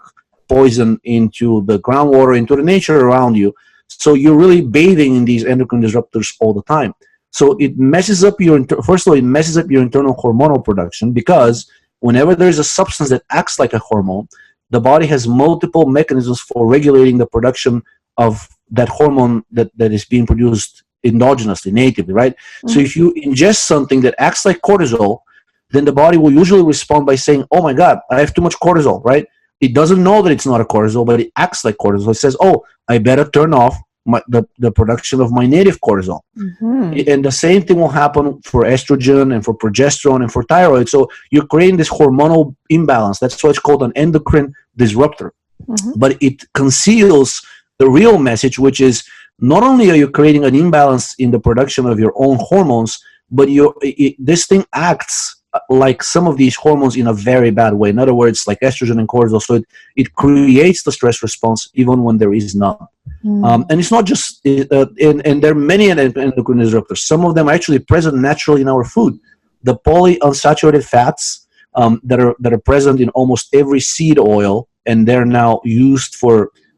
B: poison into the groundwater, into the nature around you. So you're really bathing in these endocrine disruptors all the time. So it messes up first of all, it messes up your internal hormonal production, because whenever there's a substance that acts like a hormone, the body has multiple mechanisms for regulating the production of that hormone that is being produced endogenously, natively, right? So if you ingest something that acts like cortisol, then the body will usually respond by saying, "Oh my God, I have too much cortisol," right? It doesn't know that it's not a cortisol, but it acts like cortisol. It says, "Oh, I better turn off the production of my native cortisol." And the same thing will happen for estrogen and for progesterone and for thyroid. So you're creating this hormonal imbalance. That's why it's called an endocrine disruptor. But it conceals the real message, which is not only are you creating an imbalance in the production of your own hormones, but this thing acts like some of these hormones in a very bad way. In other words, like estrogen and cortisol. So it creates the stress response even when there is none. And it's not just, and there are many endocrine disruptors. Some of them are actually present naturally in our food. The polyunsaturated fats that are present in almost every seed oil, and they're now used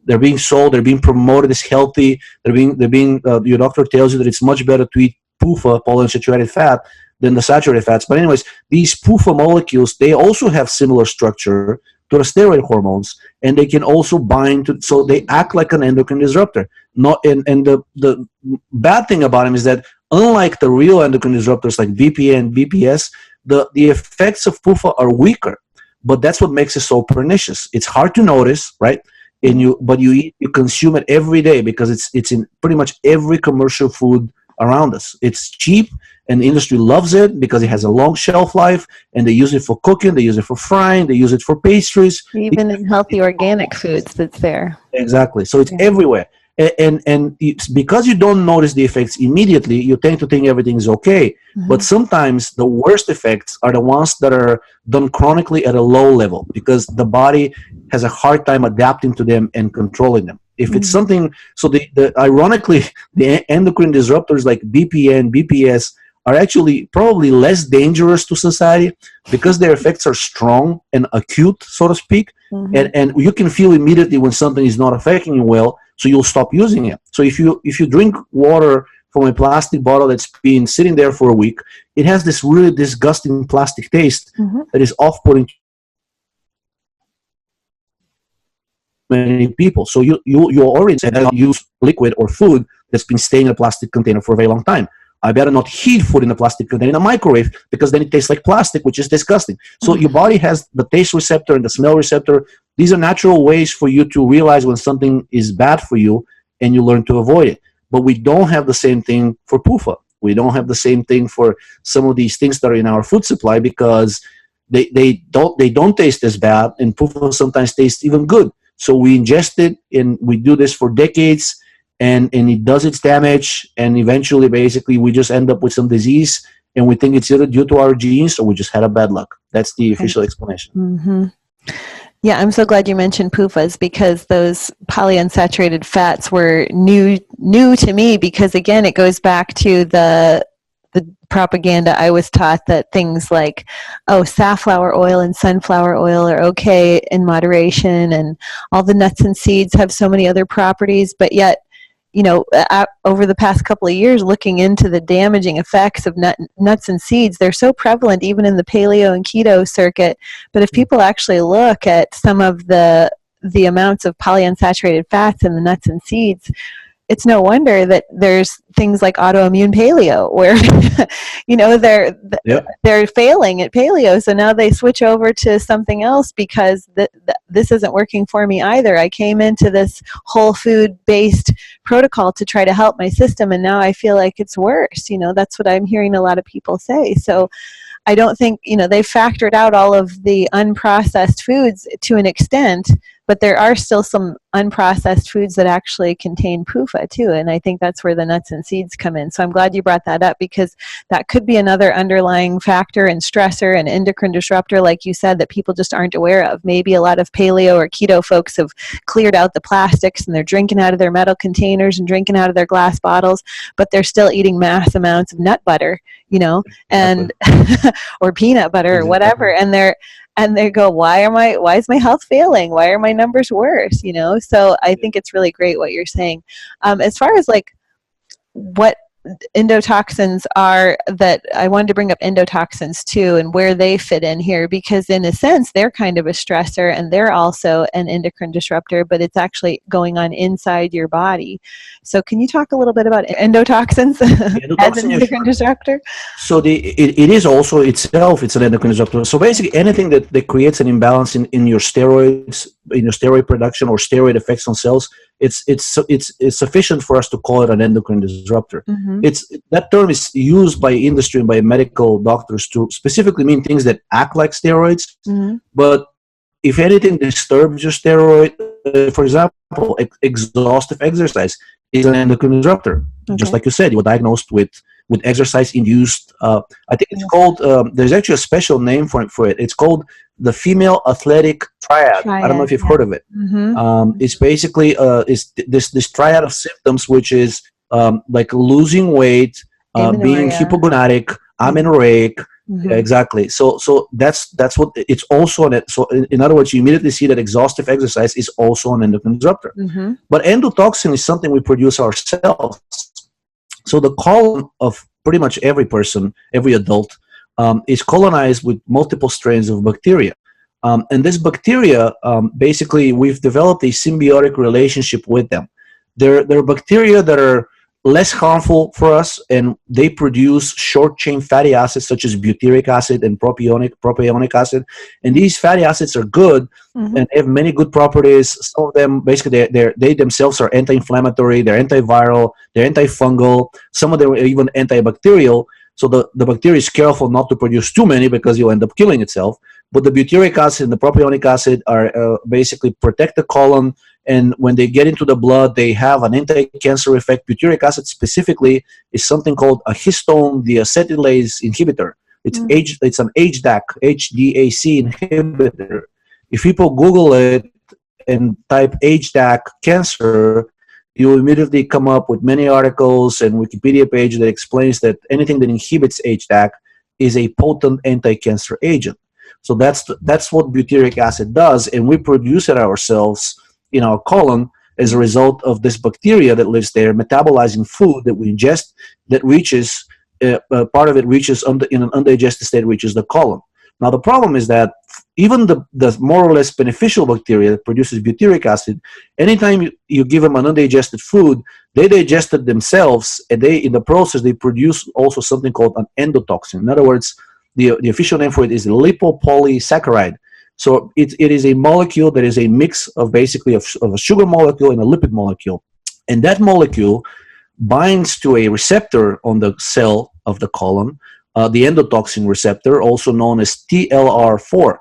B: they're being sold, they're being promoted as healthy. Your doctor tells you that it's much better to eat PUFA, polyunsaturated fat, than the saturated fats. But anyways, these PUFA molecules, they also have similar structure to the steroid hormones, and they can also bind to, so they act like an endocrine disruptor. And the bad thing about them is that unlike the real endocrine disruptors like BPA and BPS, the effects of PUFA are weaker, but that's what makes it so pernicious. It's hard to notice, right? But you consume it every day because it's in pretty much every commercial food around us. It's cheap, and the industry loves it because it has a long shelf life, and they use it for cooking, they use it for frying, they use it for pastries.
A: Even in healthy organic foods that's there.
B: Exactly. So it's everywhere. And it's because you don't notice the effects immediately, you tend to think everything is okay. But sometimes the worst effects are the ones that are done chronically at a low level, because the body has a hard time adapting to them and controlling them. If it's something, so ironically, the endocrine disruptors like BPA and BPS are actually probably less dangerous to society because their effects are strong and acute, so to speak. And you can feel immediately when something is not affecting you well, so you'll stop using it. So if you drink water from a plastic bottle that's been sitting there for a week, it has this really disgusting plastic taste that is off-putting many people. So you already said that you use liquid or food that's been staying in a plastic container for a very long time. I better not heat food in a plastic container in a microwave because then it tastes like plastic, which is disgusting. So your body has the taste receptor and the smell receptor. These are natural ways for you to realize when something is bad for you, and you learn to avoid it. But we don't have the same thing for PUFA. We don't have the same thing for some of these things that are in our food supply because they don't taste as bad, and PUFA sometimes tastes even good. So we ingest it, and we do this for decades, and it does its damage, and eventually basically we just end up with some disease, and we think it's either due to our genes or we just had a bad luck. That's the official explanation.
A: Mm-hmm. Yeah, I'm so glad you mentioned PUFAs because those polyunsaturated fats were new to me because, again, it goes back to the propaganda I was taught that things like, safflower oil and sunflower oil are okay in moderation, and all the nuts and seeds have so many other properties, but yet, over the past couple of years, looking into the damaging effects of nuts and seeds, they're so prevalent even in the paleo and keto circuit. But if people actually look at some of the amounts of polyunsaturated fats in the nuts and seeds, it's no wonder that there's things like autoimmune paleo where, they're failing at paleo. So now they switch over to something else because this isn't working for me either. I came into this whole food based protocol to try to help my system, and now I feel like it's worse. That's what I'm hearing a lot of people say. So I don't think, they've factored out all of the unprocessed foods to an extent, but there are still some unprocessed foods that actually contain PUFA too. And I think that's where the nuts and seeds come in. So I'm glad you brought that up because that could be another underlying factor and stressor and endocrine disruptor, like you said, that people just aren't aware of. Maybe a lot of paleo or keto folks have cleared out the plastics and they're drinking out of their metal containers and drinking out of their glass bottles, but they're still eating mass amounts of nut butter, and or peanut butter or whatever. And they go, why is my health failing? Why are my numbers worse? So I think it's really great what you're saying. As far as like what endotoxins are, that I wanted to bring up endotoxins too and where they fit in here, because in a sense they're kind of a stressor and they're also an endocrine disruptor, but it's actually going on inside your body. So can you talk a little bit about endotoxins as an endocrine disruptor?
B: So it is also itself, it's an endocrine disruptor. So basically anything that creates an imbalance in your steroids, in your steroid production or steroid effects on cells, it's sufficient for us to call it an endocrine disruptor. Mm-hmm. That term is used by industry and by medical doctors to specifically mean things that act like steroids. Mm-hmm. But if anything disturbs your steroid, for example, exhaustive exercise is an endocrine disruptor. Okay. Just like you said, you were diagnosed with exercise-induced, I think it's called, there's actually a special name for it. It's called the female athletic triad. I don't know if you've heard of it. Mm-hmm. It's basically is this triad of symptoms, which is like losing weight, being hypogonadric, amenorrheic. Mm-hmm. Exactly. So that's what it's also. So in other words, you immediately see that exhaustive exercise is also an endocrine disruptor. Mm-hmm. But endotoxin is something we produce ourselves. So the colon of pretty much every person, every adult, is colonized with multiple strains of bacteria. And this bacteria, basically, we've developed a symbiotic relationship with them. They're bacteria that are less harmful for us, and they produce short-chain fatty acids such as butyric acid and propionic acid. And these fatty acids are good, mm-hmm. and they have many good properties. Some of them, basically, they themselves are anti-inflammatory, they're antiviral, they're antifungal. Some of them are even antibacterial. So the bacteria is careful not to produce too many because you'll end up killing itself. But the butyric acid and the propionic acid are basically protect the colon, and when they get into the blood, they have an anti-cancer effect. Butyric acid specifically is something called a histone deacetylase inhibitor. It's it's an HDAC, HDAC inhibitor. If people Google it and type HDAC cancer, you will immediately come up with many articles and Wikipedia page that explains that anything that inhibits HDAC is a potent anti-cancer agent. So that's what butyric acid does, and we produce it ourselves in our colon as a result of this bacteria that lives there, metabolizing food that we ingest that reaches, part of it reaches in an undigested state, reaches the colon. Now the problem is that even the more or less beneficial bacteria that produces butyric acid, anytime you give them an undigested food, they digest it themselves, and they, in the process, they produce also something called an endotoxin. In other words, the official name for it is lipopolysaccharide. So it is a molecule that is a mix of basically of a sugar molecule and a lipid molecule. And that molecule binds to a receptor on the cell of the colon, the endotoxin receptor, also known as TLR4.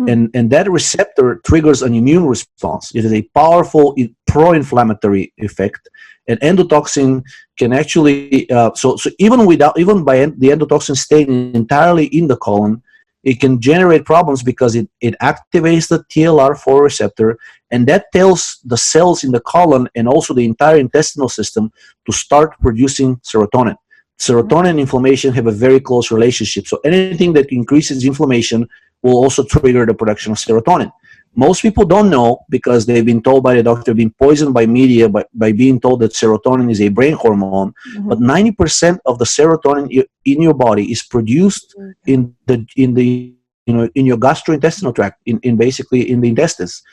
B: And that receptor triggers an immune response. It is a powerful pro-inflammatory effect. And endotoxin can actually, so even by the endotoxin staying entirely in the colon, it can generate problems because it activates the TLR4 receptor, and that tells the cells in the colon and also the entire intestinal system to start producing serotonin. Serotonin and inflammation have a very close relationship. So anything that increases inflammation will also trigger the production of serotonin. Most people don't know because they've been told by the doctor, been poisoned by media, by being told that serotonin is a brain hormone. But 90% of the serotonin in your body is produced in your gastrointestinal tract, in basically in the intestines.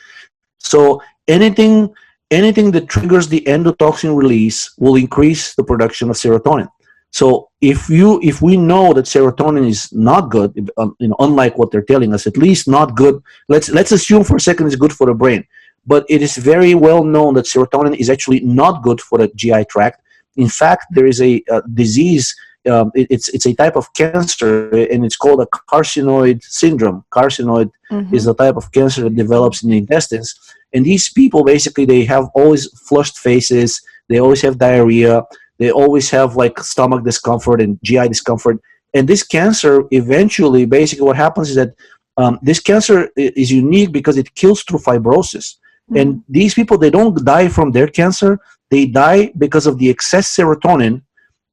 B: So anything that triggers the endotoxin release will increase the production of serotonin. So if we know that serotonin is not good, unlike what they're telling us, at least not good. Let's assume for a second it's good for the brain, but it is very well known that serotonin is actually not good for the GI tract. In fact, there is a disease. It's a type of cancer, and it's called a carcinoid syndrome. Carcinoid is the type of cancer that develops in the intestines. And these people basically, they have always flushed faces. They always have diarrhea. They always have like stomach discomfort and GI discomfort. And this cancer, eventually, basically what happens is that this cancer is unique because it kills through fibrosis. And these people, they don't die from their cancer. They die because of the excess serotonin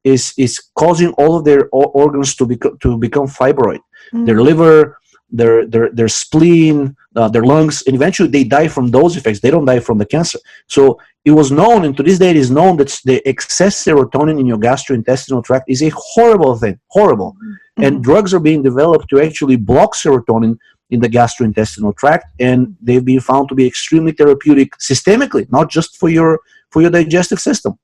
B: is causing all of their organs to become fibroid. Their liver, their spleen, their lungs, and eventually they die from those effects. They don't die from the cancer. So it was known, and to this day it is known, that the excess serotonin in your gastrointestinal tract is a horrible thing, horrible. And drugs are being developed to actually block serotonin in the gastrointestinal tract, and they've been found to be extremely therapeutic systemically, not just for your digestive system.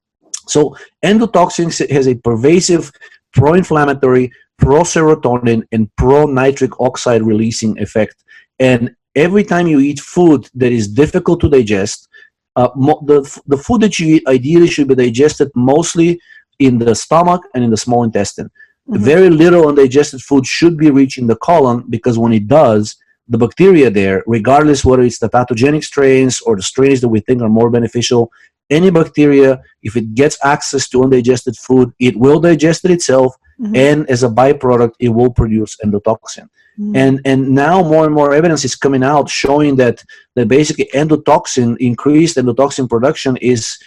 B: So endotoxins has a pervasive pro-inflammatory, pro-serotonin, and pro-nitric oxide releasing effect. And every time you eat food that is difficult to digest, the food that you eat ideally should be digested mostly in the stomach and in the small intestine. Very little undigested food should be reaching the colon, because when it does, the bacteria there, regardless whether it's the pathogenic strains or the strains that we think are more beneficial, any bacteria, if it gets access to undigested food, it will digest it itself, and as a byproduct, it will produce endotoxin. And now more and more evidence is coming out showing that basically increased endotoxin production is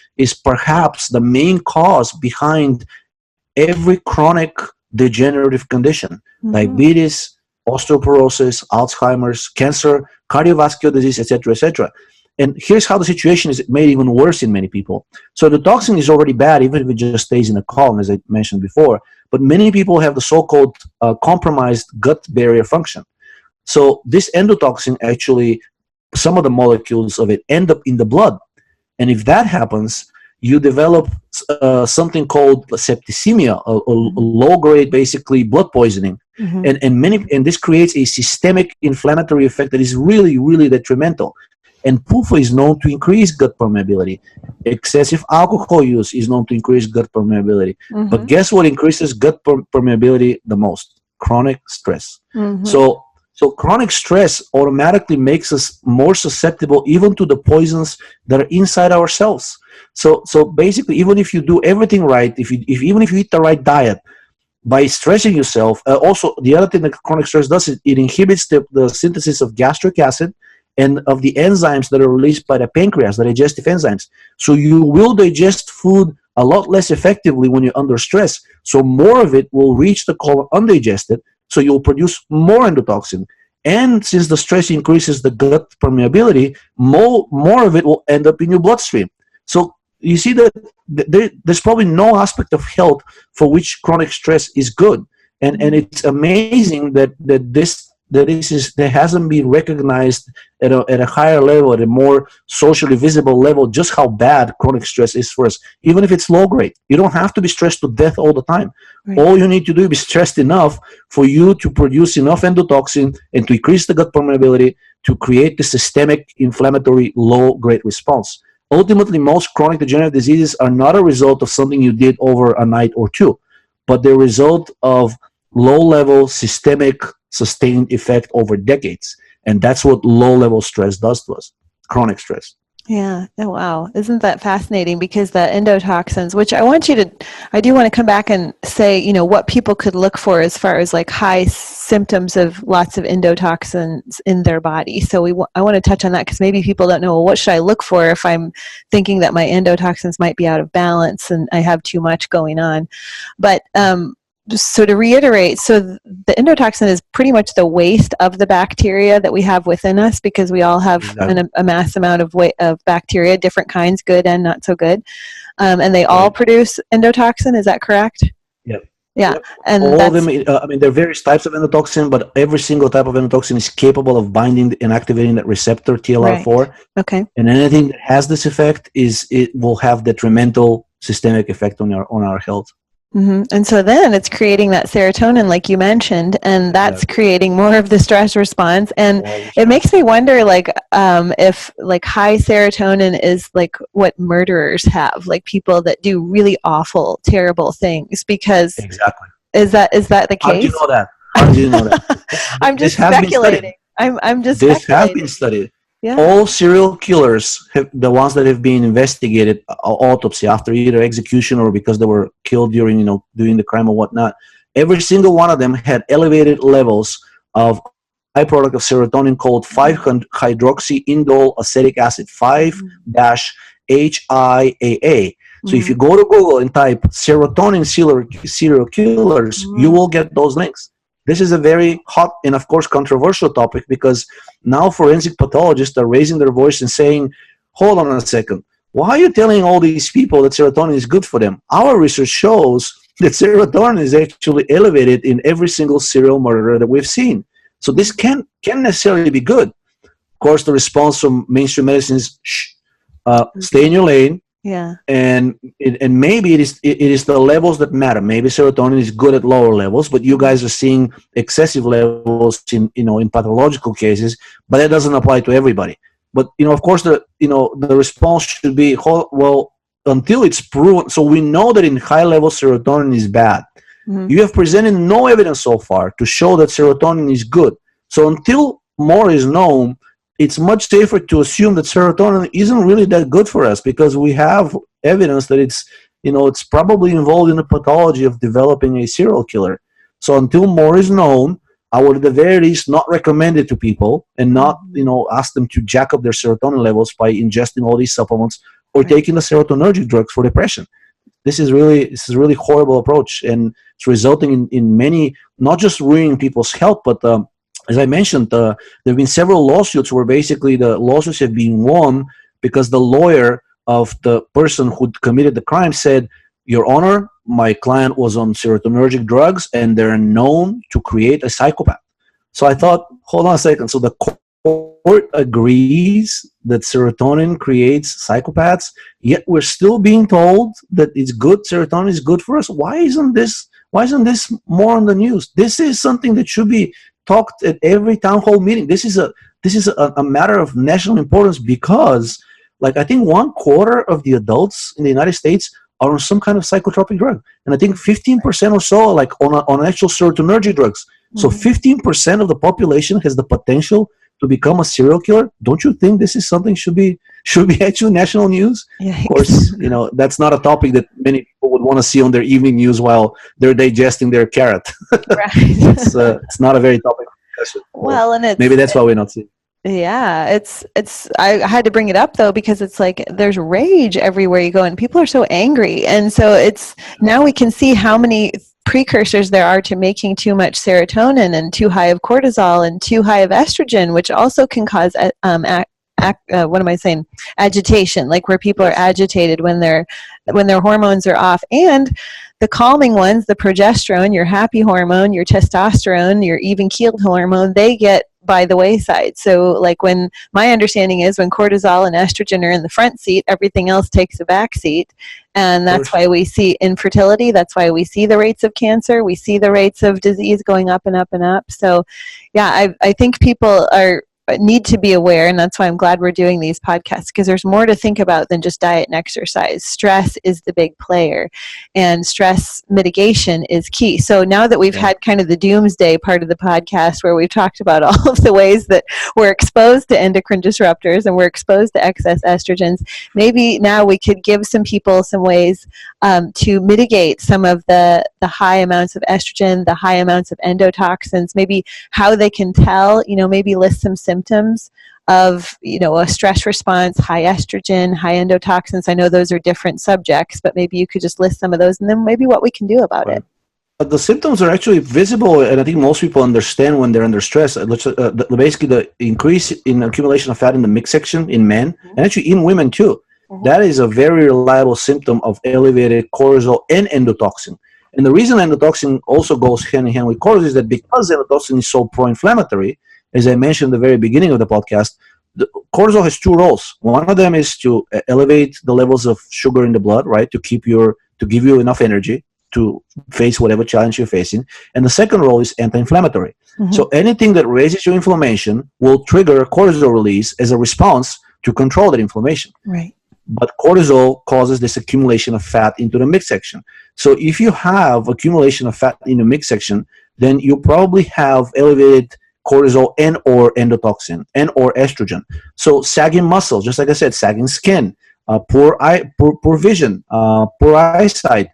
B: perhaps the main cause behind every chronic degenerative condition: diabetes, osteoporosis, Alzheimer's, cancer, cardiovascular disease, etc., etc. And here's how the situation is made even worse in many people. So the toxin is already bad, even if it just stays in the colon, as I mentioned before. But many people have the so-called compromised gut barrier function. So this endotoxin, actually, some of the molecules of it end up in the blood. And if that happens, you develop something called septicemia, a low-grade, basically, blood poisoning. And this creates a systemic inflammatory effect that is really, really detrimental. And PUFA is known to increase gut permeability. Excessive alcohol use is known to increase gut permeability. But guess what increases gut permeability the most? Chronic stress. So chronic stress automatically makes us more susceptible even to the poisons that are inside ourselves. So basically, even if you do everything right, even if you eat the right diet, by stressing yourself, also the other thing that chronic stress does is it inhibits the synthesis of gastric acid and of the enzymes that are released by the pancreas, the digestive enzymes. So you will digest food a lot less effectively when you're under stress. So more of it will reach the colon undigested, so you'll produce more endotoxin. And since the stress increases the gut permeability, more of it will end up in your bloodstream. So you see that there's probably no aspect of health for which chronic stress is good. And it's amazing that this that hasn't been recognized at a higher level, at a more socially visible level, just how bad chronic stress is for us. Even if it's low grade, you don't have to be stressed to death all the time.
A: Right.
B: All you need to do is be stressed enough for you to produce enough endotoxin and to increase the gut permeability to create the systemic inflammatory low grade response. Ultimately, most chronic degenerative diseases are not a result of something you did over a night or two, but the result of low-level systemic sustained effect over decades. And that's what low-level stress does to us, chronic stress.
A: Yeah. Oh, wow. Isn't that fascinating? Because the endotoxins, which I do want to come back and say, you know, what people could look for as far as like high symptoms of lots of endotoxins in their body. So I want to touch on that because maybe people don't know, well, what should I look for if I'm thinking that my endotoxins might be out of balance and I have too much going on. But so to reiterate, so the endotoxin is pretty much the waste of the bacteria that we have within us, because we all have a mass amount of bacteria, different kinds, good and not so good, and they all produce endotoxin. Is that correct?
B: Yep.
A: Yeah.
B: Yep.
A: And
B: all of them. I mean, there are various types of endotoxin, but every single type of endotoxin is capable of binding and activating that receptor TLR4.
A: Right. Okay.
B: And anything that has this effect it will have detrimental systemic effect on our health.
A: Mm-hmm. And so then it's creating that serotonin, like you mentioned, and that's creating more of the stress response. And it makes me wonder, like, if like high serotonin is like what murderers have, like people that do really awful, terrible things. Because is that the case?
B: How do you know that? How do you know that?
A: I'm just speculating. I'm just
B: this
A: speculating.
B: has been studied.
A: Yeah.
B: All serial killers, the ones that have been investigated, autopsy after either execution or because they were killed during, doing the crime or whatnot, every single one of them had elevated levels of byproduct of serotonin called 5-hydroxyindole acetic acid, 5-HIAA. So if you go to Google and type serotonin serial killers, you will get those links. This is a very hot and, of course, controversial topic, because now forensic pathologists are raising their voice and saying, hold on a second, why are you telling all these people that serotonin is good for them? Our research shows that serotonin is actually elevated in every single serial murderer that we've seen. So this can't necessarily be good. Of course, the response from mainstream medicine is, stay in your lane.
A: Yeah.
B: And maybe it is the levels that matter. Maybe serotonin is good at lower levels, but you guys are seeing excessive levels in pathological cases, but that doesn't apply to everybody. But of course the response should be, well, until it's proven. So we know that in high level serotonin is bad. You have presented no evidence so far to show that serotonin is good. So until more is known, it's much safer to assume that serotonin isn't really that good for us, because we have evidence that it's probably involved in the pathology of developing a serial killer. So until more is known, I would at the very least not recommend it to people, and not ask them to jack up their serotonin levels by ingesting all these supplements or taking the serotonergic drugs for depression. This is really horrible approach, and it's resulting in many, not just ruining people's health, but as I mentioned, there have been several lawsuits where basically the lawsuits have been won because the lawyer of the person who committed the crime said, Your Honor, my client was on serotonergic drugs and they're known to create a psychopath. So I thought, hold on a second. So the court agrees that serotonin creates psychopaths, yet we're still being told that it's good, serotonin is good for us. Why isn't this more on the news? This is something that should be talked at every town hall meeting. This is a matter of national importance, because I think 1/4 of the adults in the United States are on some kind of psychotropic drug, and I think 15% or so on actual serotonergic drugs. So 15% of the population has the potential to become a serial killer. Don't you think this is something should be actual national news?
A: Yikes.
B: Of course, that's not a topic that many people would want to see on their evening news while they're digesting their carrot.
A: Right.
B: It's not a very topic of discussion.
A: Well, and
B: maybe that's why we're not seeing.
A: Yeah, it's. I had to bring it up though, because it's like there's rage everywhere you go, and people are so angry, and so it's now we can see how many precursors there are to making too much serotonin and too high of cortisol and too high of estrogen, which also can cause agitation, like where people are agitated when their hormones are off. And the calming ones, the progesterone, your happy hormone, your testosterone, your even keeled hormone, they get by the wayside. So like when my understanding is when cortisol and estrogen are in the front seat, everything else takes a back seat. And that's why we see infertility. That's why we see the rates of cancer. We see the rates of disease going up and up and up. So yeah, I think people need to be aware, and that's why I'm glad we're doing these podcasts, because there's more to think about than just diet and exercise. Stress is the big player, and stress mitigation is key. So now that we've had kind of the doomsday part of the podcast where we've talked about all of the ways that we're exposed to endocrine disruptors and we're exposed to excess estrogens, maybe now we could give some people some ways to mitigate some of the high amounts of estrogen, the high amounts of endotoxins, maybe how they can tell, maybe list some symptoms of, a stress response, high estrogen, high endotoxins. I know those are different subjects, but maybe you could just list some of those and then maybe what we can do about it.
B: The symptoms are actually visible, and I think most people understand when they're under stress. Basically, the increase in accumulation of fat in the midsection in men, and actually in women too. That is a very reliable symptom of elevated cortisol and endotoxin. And the reason endotoxin also goes hand in hand with cortisol is that because endotoxin is so pro-inflammatory, as I mentioned at the very beginning of the podcast, the cortisol has two roles. One of them is to elevate the levels of sugar in the blood, right, to give you enough energy to face whatever challenge you're facing. And the second role is anti-inflammatory. So anything that raises your inflammation will trigger cortisol release as a response to control that inflammation.
A: Right.
B: But cortisol causes this accumulation of fat into the midsection. So if you have accumulation of fat in the midsection, then you probably have elevated cortisol and or endotoxin and or estrogen. So sagging muscles, just like I said, sagging skin, poor vision, poor eyesight,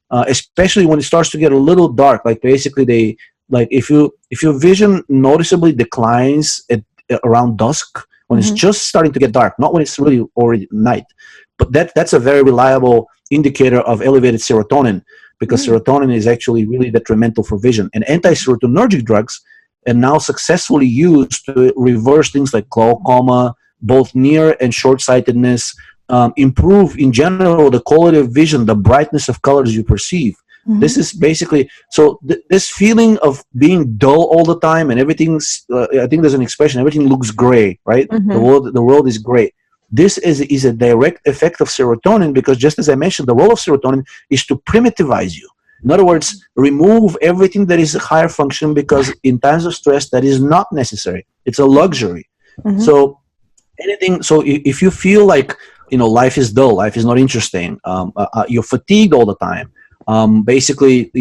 B: especially when it starts to get a little dark. Like basically if your vision noticeably declines at around dusk, when it's just starting to get dark, not when it's really already night. But that's a very reliable indicator of elevated serotonin, because serotonin is actually really detrimental for vision. And anti-serotonergic drugs are now successfully used to reverse things like glaucoma, both near and short-sightedness, improve in general the quality of vision, the brightness of colors you perceive. This is basically, so this feeling of being dull all the time and everything's, I think there's an expression, everything looks gray, right? The world is gray. This is a direct effect of serotonin, because just as I mentioned, the role of serotonin is to primitivize you. In other words, remove everything that is higher function, because in times of stress, that is not necessary. It's a luxury. So if you feel like, life is dull, life is not interesting, you're fatigued all the time, basically,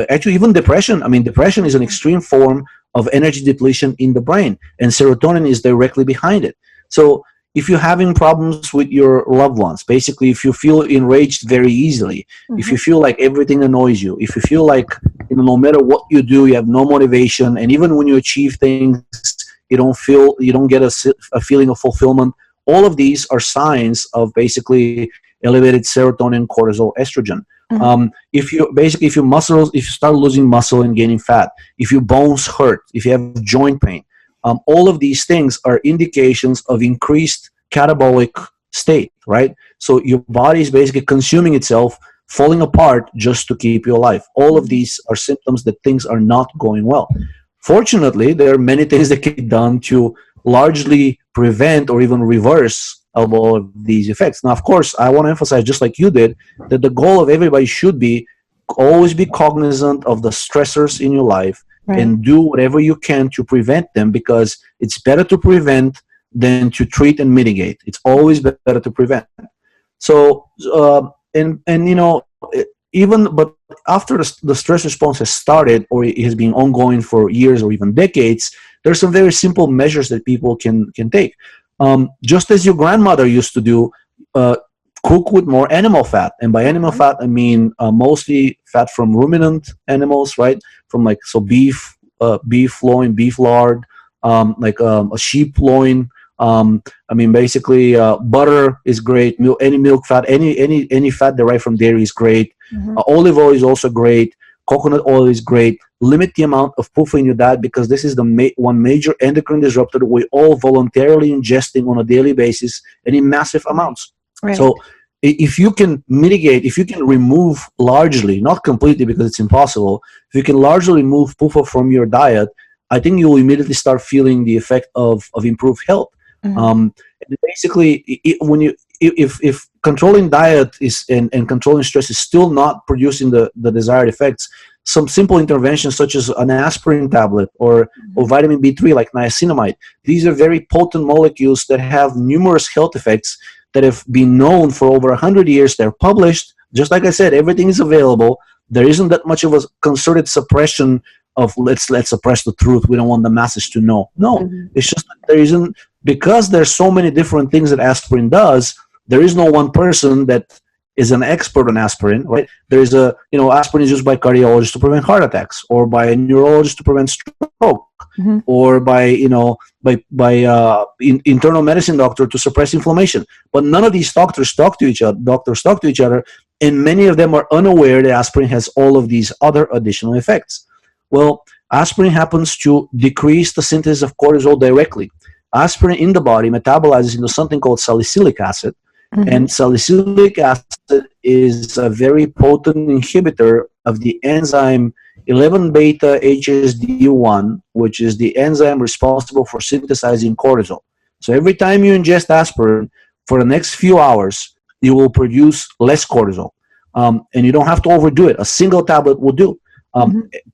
B: actually even depression. I mean, depression is an extreme form of energy depletion in the brain, and serotonin is directly behind it. So if you're having problems with your loved ones, basically if you feel enraged very easily, if you feel like everything annoys you, if you feel like, no matter what you do, you have no motivation, and even when you achieve things, you don't get a feeling of fulfillment, all of these are signs of basically elevated serotonin, cortisol, estrogen. If you start losing muscle and gaining fat, if your bones hurt, if you have joint pain, all of these things are indications of increased catabolic state, right? So your body is basically consuming itself, falling apart just to keep you alive. All of these are symptoms that things are not going well. Fortunately, there are many things that can be done to largely prevent or even reverse all of these effects. Now, of course, I want to emphasize, just like you did, that the goal of everybody should be always be cognizant of the stressors in your life, and do whatever you can to prevent them, because it's better to prevent than to treat and mitigate. It's always better to prevent. So, but after the stress response has started, or it has been ongoing for years or even decades, there are some very simple measures that people can take. Just as your grandmother used to do, cook with more animal fat. And by animal fat, I mean mostly fat from ruminant animals, right? From beef loin, beef lard, a sheep loin. Basically, butter is great. Any milk fat, any fat derived from dairy is great. Olive oil is also great. Coconut oil is great. Limit the amount of PUFA in your diet, because this is the one major endocrine disruptor that we're all voluntarily ingesting on a daily basis and in massive amounts. So if you can mitigate, if you can remove largely, not completely because it's impossible, if you can largely remove PUFA from your diet, I think you will immediately start feeling the effect of improved health. And basically, if controlling diet is and controlling stress is still not producing the desired effects, some simple interventions such as an aspirin tablet or vitamin B3 like niacinamide, these are very potent molecules that have numerous health effects that have been known for over 100 years. They're published. Just like I said, everything is available. There isn't that much of a concerted suppression of let's suppress the truth. We don't want the masses to know. No, it's just that there isn't, because there's so many different things that aspirin does. There is no one person that is an expert on aspirin, right? There is aspirin is used by cardiologists to prevent heart attacks, or by a neurologist to prevent stroke, or by internal medicine doctor to suppress inflammation. But none of these doctors talk to each other, and many of them are unaware that aspirin has all of these other additional effects. Well, aspirin happens to decrease the synthesis of cortisol directly. Aspirin in the body metabolizes into something called salicylic acid, and salicylic acid is a very potent inhibitor of the enzyme 11-beta HSD1, which is the enzyme responsible for synthesizing cortisol. So every time you ingest aspirin for the next few hours, you will produce less cortisol. And you don't have to overdo it. A single tablet will do.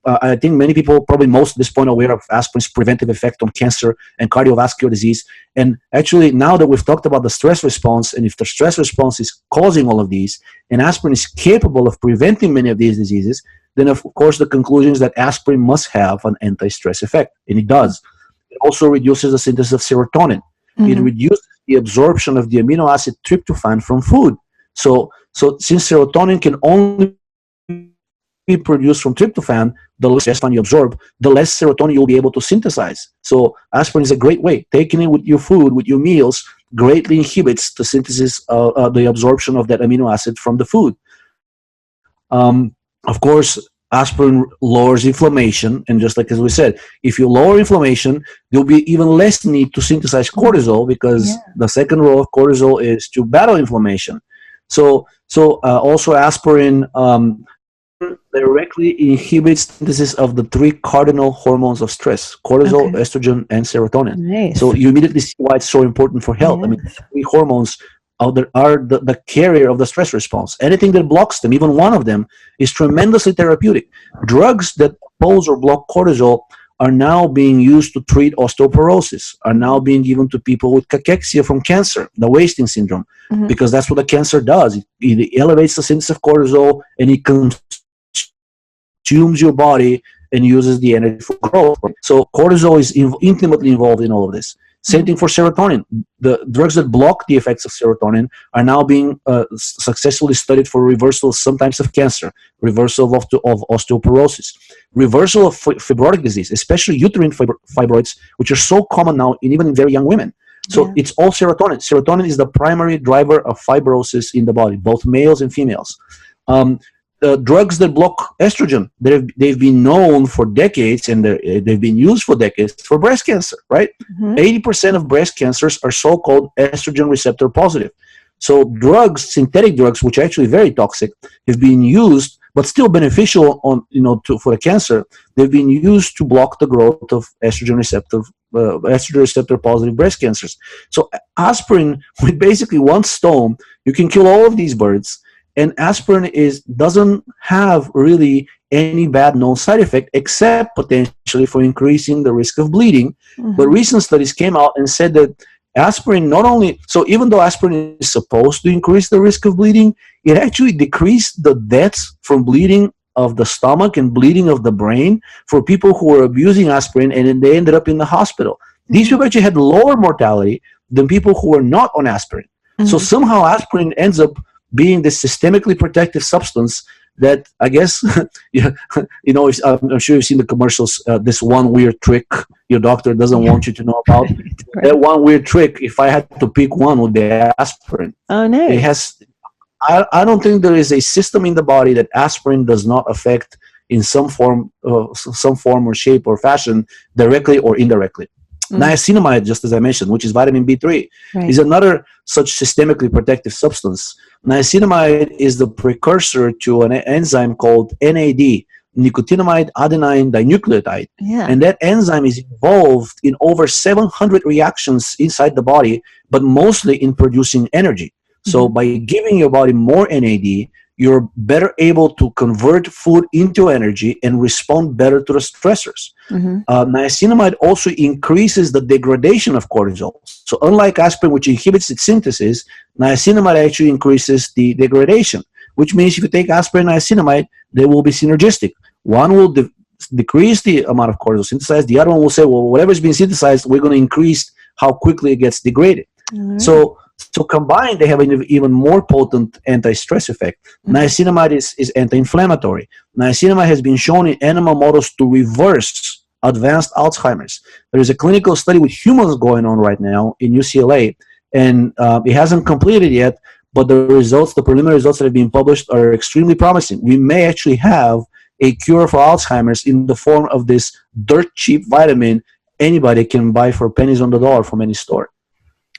B: I think many people, probably most at this point, are aware of aspirin's preventive effect on cancer and cardiovascular disease. And actually, now that we've talked about the stress response, and if the stress response is causing all of these, and aspirin is capable of preventing many of these diseases, then of course the conclusion is that aspirin must have an anti-stress effect, and it does. It also reduces the synthesis of serotonin. It reduces the absorption of the amino acid tryptophan from food. So since serotonin can only be produced from tryptophan, the less serotonin you absorb, the less serotonin you'll be able to synthesize. So aspirin is a great way. Taking it with your food, with your meals, greatly inhibits the synthesis, the absorption of that amino acid from the food. Of course, aspirin lowers inflammation, and just like as we said, if you lower inflammation, there'll be even less need to synthesize cortisol, because the second role of cortisol is to battle inflammation. So also aspirin directly inhibits synthesis of the three cardinal hormones of stress: cortisol, estrogen, and serotonin.
A: Nice.
B: So you immediately see why it's so important for health. I mean, three hormones are the carrier of the stress response. Anything that blocks them, even one of them, is tremendously therapeutic. Drugs that oppose or block cortisol are now being used to treat osteoporosis, are now being given to people with cachexia from cancer, the wasting syndrome, because that's what the cancer does. It elevates the synthesis of cortisol, and it consumes your body and uses the energy for growth. So cortisol is intimately involved in all of this. Same thing for serotonin. The drugs that block the effects of serotonin are now being successfully studied for reversal of some types of cancer, reversal of osteoporosis, reversal of fibrotic disease, especially uterine fibroids, which are so common now even in very young women. So it's all serotonin. Serotonin is the primary driver of fibrosis in the body, both males and females. The drugs that block estrogen, they've been known for decades, and they've been used for decades for breast cancer, right? 80% of breast cancers are so-called estrogen receptor positive. So drugs, synthetic drugs, which are actually very toxic, have been used, but still beneficial for the cancer. They've been used to block the growth of estrogen receptor positive breast cancers. So aspirin, with basically one stone, you can kill all of these birds. And aspirin doesn't have really any bad known side effect, except potentially for increasing the risk of bleeding. But recent studies came out and said that aspirin even though aspirin is supposed to increase the risk of bleeding, it actually decreased the deaths from bleeding of the stomach and bleeding of the brain for people who were abusing aspirin, and then they ended up in the hospital. These people actually had lower mortality than people who were not on aspirin. So somehow aspirin ends up being this systemically protective substance that, I guess, I'm sure you've seen the commercials, this one weird trick your doctor doesn't want you to know about. That one weird trick, if I had to pick one, would be aspirin.
A: Oh, no.
B: It has, I don't think there is a system in the body that aspirin does not affect in some form or shape or fashion, directly or indirectly. Niacinamide, just as I mentioned, which is vitamin B3,
A: Right.
B: is another such systemically protective substance. Niacinamide is the precursor to an enzyme called NAD, nicotinamide adenine dinucleotide.
A: Yeah.
B: And that enzyme is involved in over 700 reactions inside the body, but mostly in producing energy. So by giving your body more NAD, you're better able to convert food into energy and respond better to the stressors. Niacinamide also increases the degradation of cortisol. So unlike aspirin, which inhibits its synthesis, niacinamide actually increases the degradation, which means if you take aspirin and niacinamide, they will be synergistic. One will decrease the amount of cortisol synthesized. The other one will say, well, whatever's being synthesized, we're going to increase how quickly it gets degraded. So combined, they have an even more potent anti-stress effect. Niacinamide is anti-inflammatory. Niacinamide has been shown in animal models to reverse advanced Alzheimer's. There is a clinical study with humans going on right now in UCLA, and it hasn't completed yet, but the preliminary results that have been published are extremely promising. We may actually have a cure for Alzheimer's in the form of this dirt cheap vitamin anybody can buy for pennies on the dollar from any store.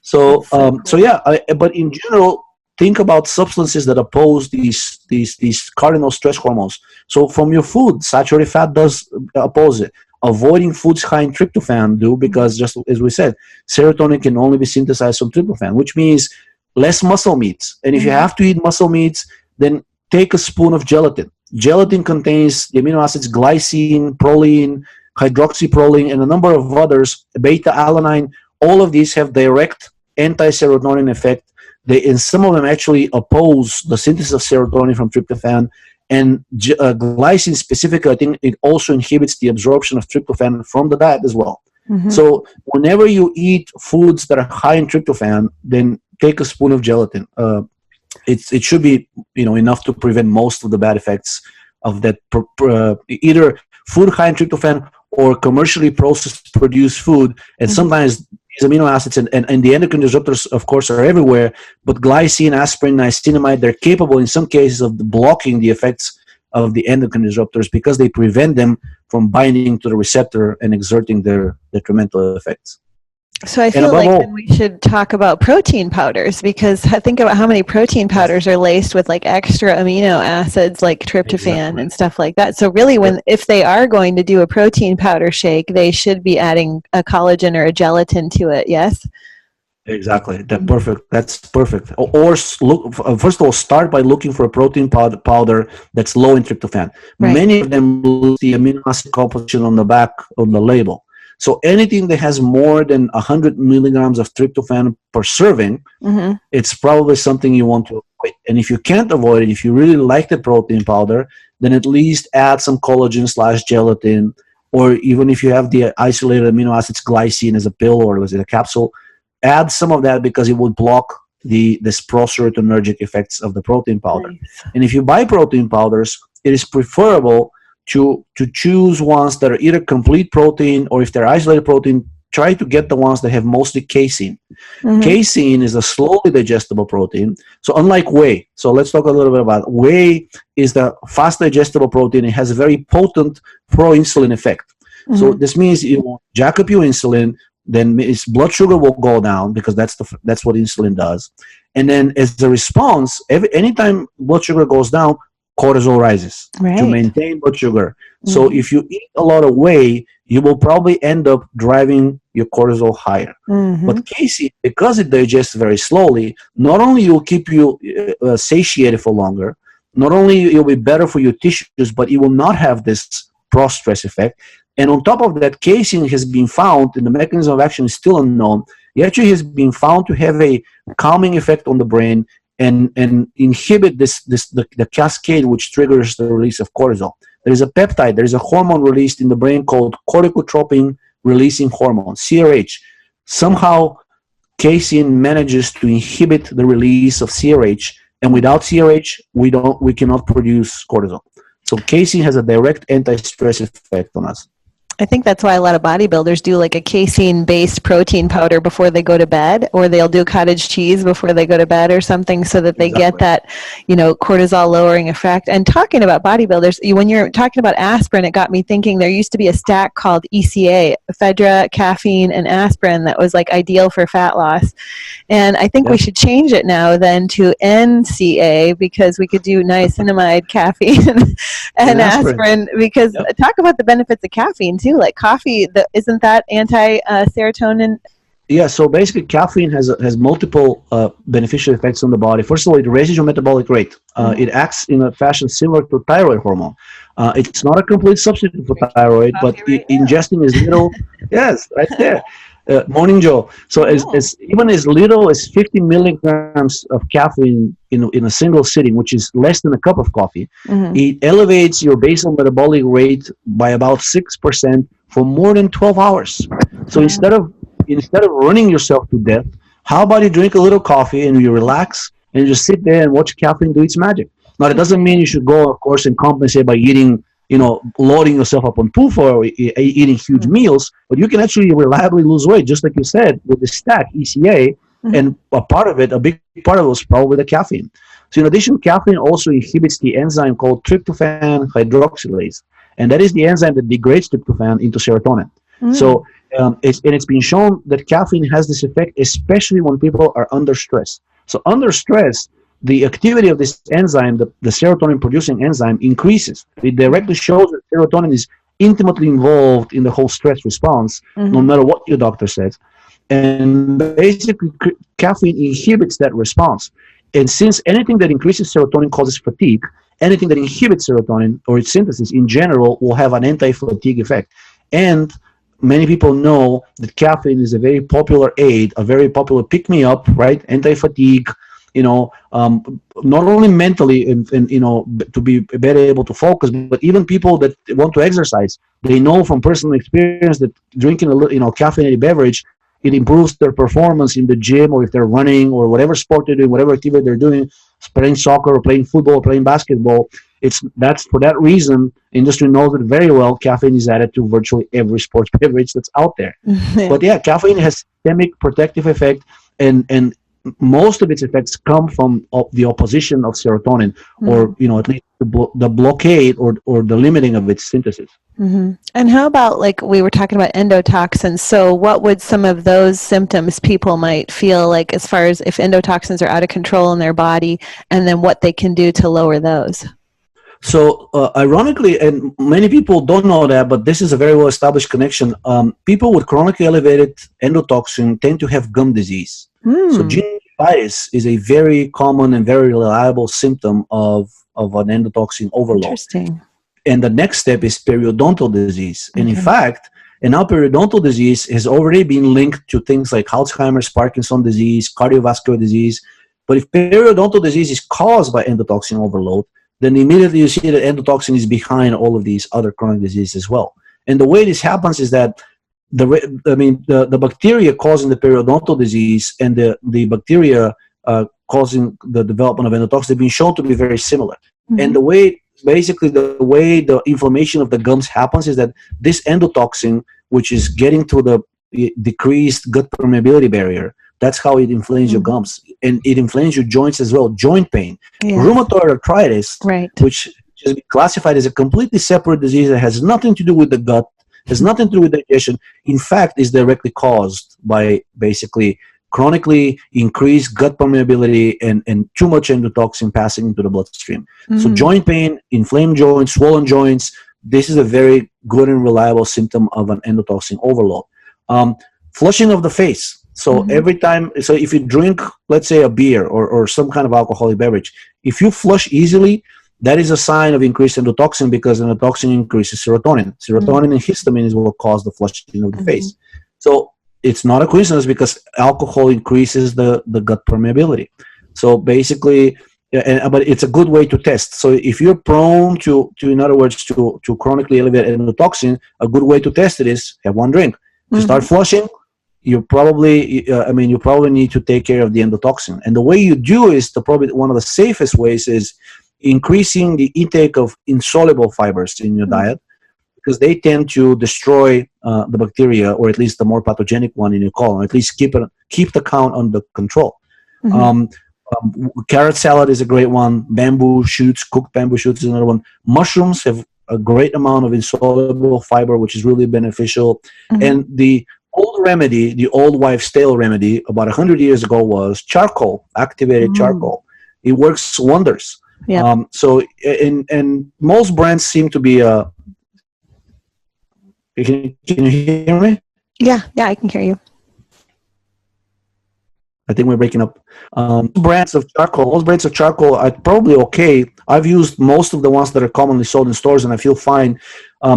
B: So but in general, think about substances that oppose these cardinal stress hormones. So from your food, saturated fat does oppose it. Avoiding foods high in tryptophan because just as we said, serotonin can only be synthesized from tryptophan, which means less muscle meats. And if you have to eat muscle meats, then take a spoon of gelatin. Gelatin contains the amino acids glycine, proline, hydroxyproline, and a number of others, beta-alanine. All of these have direct anti-serotonin effect. And some of them actually oppose the synthesis of serotonin from tryptophan. And glycine specifically, I think it also inhibits the absorption of tryptophan from the diet as well. So whenever you eat foods that are high in tryptophan, then take a spoon of gelatin. It should be enough to prevent most of the bad effects of that either food high in tryptophan or commercially processed produced food. And sometimes these amino acids and the endocrine disruptors, of course, are everywhere, but glycine, aspirin, niacinamide, they're capable in some cases of blocking the effects of the endocrine disruptors because they prevent them from binding to the receptor and exerting their detrimental effects.
A: So I feel like then we should talk about protein powders, because think about how many protein powders are laced with like extra amino acids like tryptophan and stuff like that. So really if they are going to do a protein powder shake, they should be adding a collagen or a gelatin to it, yes?
B: Exactly. That's perfect. Or look, first of all, start by looking for a protein powder that's low in tryptophan. Many of them lose the amino acid composition on the back of the label. So anything that has more than 100 milligrams of tryptophan per serving, it's probably something you want to avoid. And if you can't avoid it, if you really like the protein powder, then at least add some collagen/gelatin, or even if you have the isolated amino acids glycine as a pill or as a capsule, add some of that because it will block this pro-serotonergic effects of the protein powder. And if you buy protein powders, it is preferable to choose ones that are either complete protein, or if they're isolated protein, try to get the ones that have mostly casein. Casein is a slowly digestible protein. So unlike whey, so let's talk a little bit about whey. Is the fast digestible protein. It has a very potent pro-insulin effect. So this means it will jack up your insulin, then its blood sugar will go down because that's what insulin does. And then as a response, anytime blood sugar goes down, cortisol rises to maintain blood sugar. So if you eat a lot of whey, you will probably end up driving your cortisol higher. But casein, because it digests very slowly, not only will keep you satiated for longer, not only it will be better for your tissues, but it will not have this pro-stress effect. And on top of that, casein has been found, and the mechanism of action is still unknown. It actually has been found to have a calming effect on the brain and inhibit the cascade which triggers the release of cortisol. There is a peptide, there is a hormone released in the brain called corticotropin releasing hormone, CRH. Somehow casein manages to inhibit the release of CRH, and without CRH we cannot produce cortisol. So casein has a direct anti-stress effect on us.
A: I think that's why a lot of bodybuilders do like a casein-based protein powder before they go to bed, or they'll do cottage cheese before they go to bed or something, so that they get that, cortisol lowering effect. And talking about bodybuilders, when you're talking about aspirin, it got me thinking there used to be a stack called ECA, ephedra, caffeine, and aspirin, that was like ideal for fat loss. And I think we should change it now then to NCA, because we could do niacinamide, caffeine, and aspirin, because talk about the benefits of caffeine too. Like coffee, isn't that anti-serotonin?
B: Yeah, so basically caffeine has multiple beneficial effects on the body. First of all, it raises your metabolic rate. It acts in a fashion similar to thyroid hormone. It's not a complete substitute for thyroid, but ingesting as little, yes, right there. Morning, Joe. So as even as little as 50 milligrams of caffeine in a single sitting, which is less than a cup of coffee, it elevates your basal metabolic rate by about 6% for more than 12 hours. So instead of running yourself to death, how about you drink a little coffee and you relax and you just sit there and watch caffeine do its magic? Now, that doesn't mean you should go, of course, and compensate by eating, loading yourself up on PUFA or eating huge meals, but you can actually reliably lose weight, just like you said, with the stack, ECA, and a big part of it was probably the caffeine. So in addition, caffeine also inhibits the enzyme called tryptophan hydroxylase, and that is the enzyme that degrades tryptophan into serotonin. So it's been shown that caffeine has this effect, especially when people are under stress. So under stress, the activity of this enzyme, the serotonin-producing enzyme, increases. It directly shows that serotonin is intimately involved in the whole stress response, no matter what your doctor says. And basically, caffeine inhibits that response. And since anything that increases serotonin causes fatigue, anything that inhibits serotonin or its synthesis in general will have an anti-fatigue effect. And many people know that caffeine is a very popular aid, a very popular pick-me-up, right? Anti-fatigue, not only mentally and to be better able to focus, but even people that want to exercise, they know from personal experience that drinking a little, caffeinated beverage, it improves their performance in the gym, or if they're running or whatever sport they're doing, whatever activity they're doing, playing soccer or playing football or playing basketball. That's for that reason, industry knows it very well. Caffeine is added to virtually every sports beverage that's out there. But caffeine has systemic protective effect, and most of its effects come from the opposition of serotonin, or at least the blockade or the limiting of its synthesis.
A: And how about, like, we were talking about endotoxins, so what would some of those symptoms people might feel like, as far as if endotoxins are out of control in their body, and then what they can do to lower those?
B: So ironically, and many people don't know that, but this is a very well-established connection. People with chronically elevated endotoxin tend to have gum disease. So gingivitis is a very common and very reliable symptom of an endotoxin overload.
A: Interesting.
B: And the next step is periodontal disease. And in fact, now periodontal disease has already been linked to things like Alzheimer's, Parkinson's disease, cardiovascular disease. But if periodontal disease is caused by endotoxin overload, then immediately you see that endotoxin is behind all of these other chronic diseases as well. And the way this happens is that the bacteria causing the periodontal disease and the bacteria causing the development of endotoxin have been shown to be very similar. And the way the inflammation of the gums happens is that this endotoxin, which is getting through the decreased gut permeability barrier, that's how it inflames your gums, and it inflames your joints as well. Joint pain, rheumatoid arthritis, which is classified as a completely separate disease that has nothing to do with the gut, has nothing to do with digestion. In fact, is directly caused by basically chronically increased gut permeability and too much endotoxin passing into the bloodstream. So joint pain, inflamed joints, swollen joints, this is a very good and reliable symptom of an endotoxin overload. Flushing of the face. So every time, so if you drink, let's say, a beer or some kind of alcoholic beverage, if you flush easily, that is a sign of increased endotoxin, because endotoxin increases serotonin. Serotonin and histamine is what cause the flushing of the face. So it's not a coincidence, because alcohol increases the gut permeability. So basically, but it's a good way to test. So if you're prone to in other words, to chronically elevated endotoxin, a good way to test it is have one drink. To start flushing, you probably need to take care of the endotoxin. And the way you do is probably one of the safest ways is increasing the intake of insoluble fibers in your diet. because they tend to destroy the bacteria, or at least the more pathogenic one in your colon, at least keep the count under control. Carrot salad is a great one. Bamboo shoots, cooked bamboo shoots is another one. Mushrooms have a great amount of insoluble fiber, which is really beneficial. And the old remedy, the old wives' tale remedy about 100 years ago was charcoal, activated charcoal. It works wonders. So, and most brands seem to be, can you hear me?
A: Yeah, I can hear you.
B: I think we're breaking up. Most brands of charcoal are probably okay. I've used most of the ones that are commonly sold in stores, and I feel fine.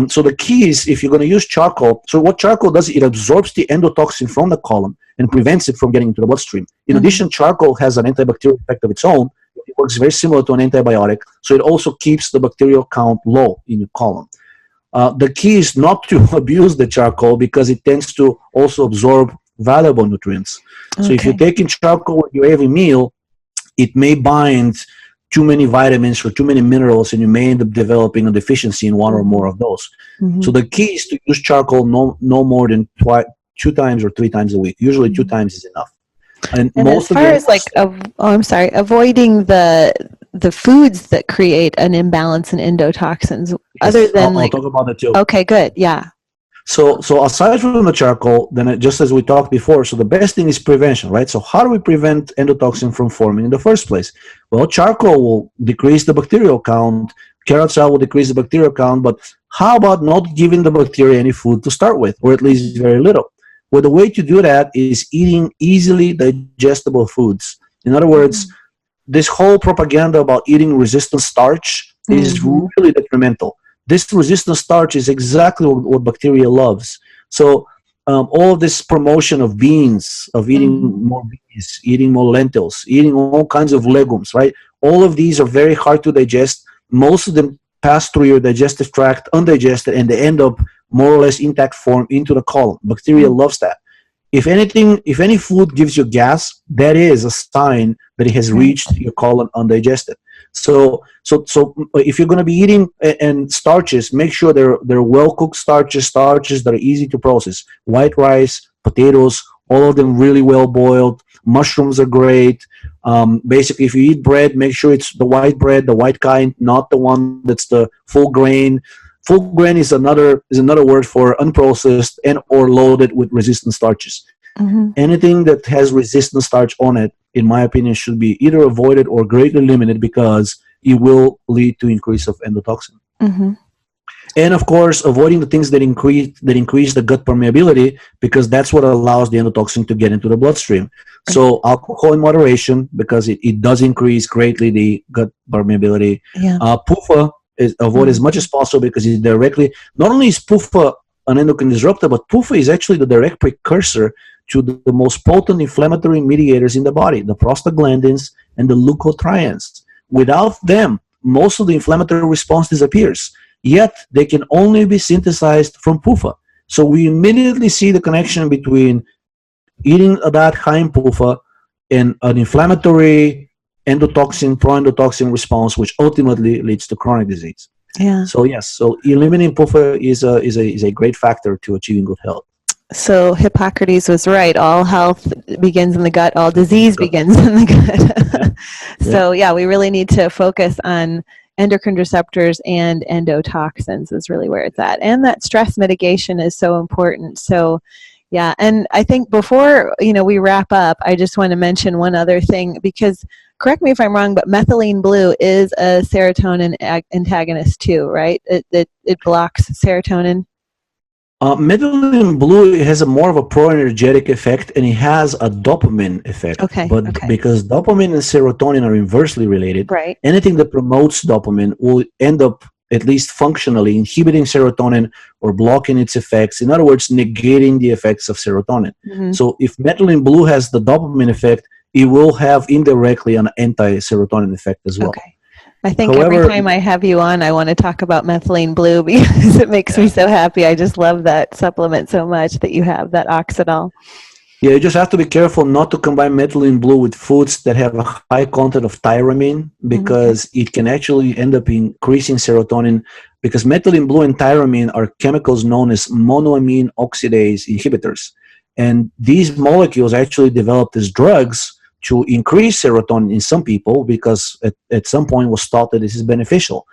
B: So the key is, if you're going to use charcoal, so what charcoal does, it absorbs the endotoxin from the colon and prevents it from getting into the bloodstream. In addition, charcoal has an antibacterial effect of its own. It works very similar to an antibiotic, so it also keeps the bacterial count low in your colon. The key is not to abuse the charcoal, because it tends to also absorb valuable nutrients. So if you're taking charcoal with your every meal, it may bind too many vitamins or too many minerals, and you may end up developing a deficiency in one or more of those. So the key is to use charcoal no more than 2 times or 3 times a week. Usually 2 times is enough. And most
A: as far as like, avoiding the foods that create an imbalance in endotoxins, other than
B: I'll talk about that too.
A: Okay, good. Yeah.
B: So aside from the charcoal, then just as we talked before, so the best thing is prevention, right? So how do we prevent endotoxin from forming in the first place? Well, charcoal will decrease the bacterial count. Carrot salad will decrease the bacterial count. But how about not giving the bacteria any food to start with, or at least very little? Well, the way to do that is eating easily digestible foods. In other words, this whole propaganda about eating resistant starch is really detrimental. This resistant starch is exactly what bacteria loves. So all of this promotion of beans, of eating more beans, eating more lentils, eating all kinds of legumes, right? All of these are very hard to digest. Most of them pass through your digestive tract undigested, and they end up more or less intact form into the colon. Bacteria loves that. If any food gives you gas, that is a sign that it has reached your colon undigested. So if you're going to be eating and starches, make sure they're well cooked starches that are easy to process. White rice, potatoes, all of them really well boiled. Mushrooms are great. Basically, if you eat bread, make sure it's the white bread, the white kind, not the one that's the full grain. Full grain is another word for unprocessed and or loaded with resistant starches. Anything that has resistant starch on it, in my opinion, should be either avoided or greatly limited, because it will lead to increase of endotoxin. And of course, avoiding the things that increase the gut permeability, because that's what allows the endotoxin to get into the bloodstream. So alcohol in moderation, because it does increase greatly the gut permeability. PUFA is avoid as much as possible, because it directly, not only is PUFA an endocrine disruptor, but PUFA is actually the direct precursor to the most potent inflammatory mediators in the body, the prostaglandins and the leukotrienes. Without them, most of the inflammatory response disappears. Yet they can only be synthesized from PUFA. So we immediately see the connection between eating a diet high in PUFA and an inflammatory pro-endotoxin response, which ultimately leads to chronic disease. So yes, so eliminating PUFA is a great factor to achieving good health.
A: So Hippocrates was right. All health begins in the gut. All disease begins in the gut. So yeah, we really need to focus on endocrine receptors and endotoxins is really where it's at. And that stress mitigation is so important. So yeah, and I think before we wrap up, I just want to mention one other thing, because correct me if I'm wrong, but methylene blue is a serotonin antagonist too, right? It blocks serotonin.
B: Methylene blue has more of a pro-energetic effect, and it has a dopamine effect. Because dopamine and serotonin are inversely related, anything that promotes dopamine will end up, at least functionally, inhibiting serotonin or blocking its effects. In other words, negating the effects of serotonin. So if methylene blue has the dopamine effect, it will have indirectly an anti-serotonin effect as well.
A: I think every time I have you on, I want to talk about methylene blue, because it makes me so happy. I just love that supplement so much that you have, that oxidol.
B: Yeah, you just have to be careful not to combine methylene blue with foods that have a high content of tyramine, because it can actually end up increasing serotonin, because methylene blue and tyramine are chemicals known as monoamine oxidase inhibitors. And these molecules actually developed as drugs to increase serotonin in some people, because at some point was thought that this is beneficial.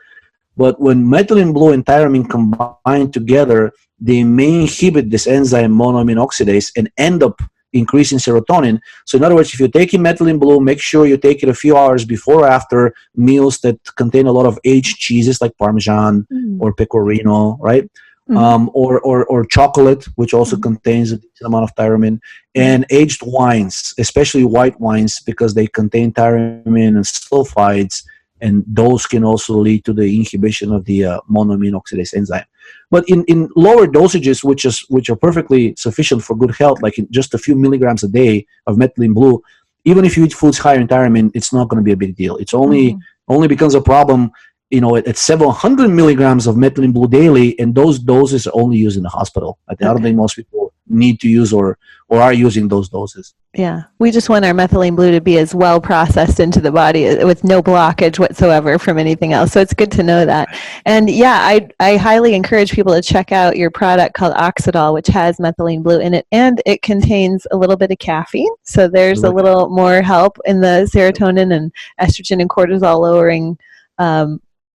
B: But when methylene blue and tyramine combine together, they may inhibit this enzyme monoamine oxidase and end up increasing serotonin. So in other words, if you're taking methylene blue, make sure you take it a few hours before or after meals that contain a lot of aged cheeses like Parmesan or Pecorino, right? Or chocolate, which also contains a decent amount of tyramine, and aged wines, especially white wines, because they contain tyramine and sulfides, and those can also lead to the inhibition of the monoamine oxidase enzyme. But in lower dosages, which are perfectly sufficient for good health, like in just a few milligrams a day of methylene blue, even if you eat foods higher in tyramine, it's not going to be a big deal. It's only becomes a problem, at several hundred milligrams of methylene blue daily, and those doses are only used in the hospital. I don't think most people need to use or are using those doses.
A: Yeah, we just want our methylene blue to be as well processed into the body with no blockage whatsoever from anything else. So it's good to know that. And yeah, I highly encourage people to check out your product called Oxidol, which has methylene blue in it, and it contains a little bit of caffeine. So there's a little more help in the serotonin and estrogen and cortisol lowering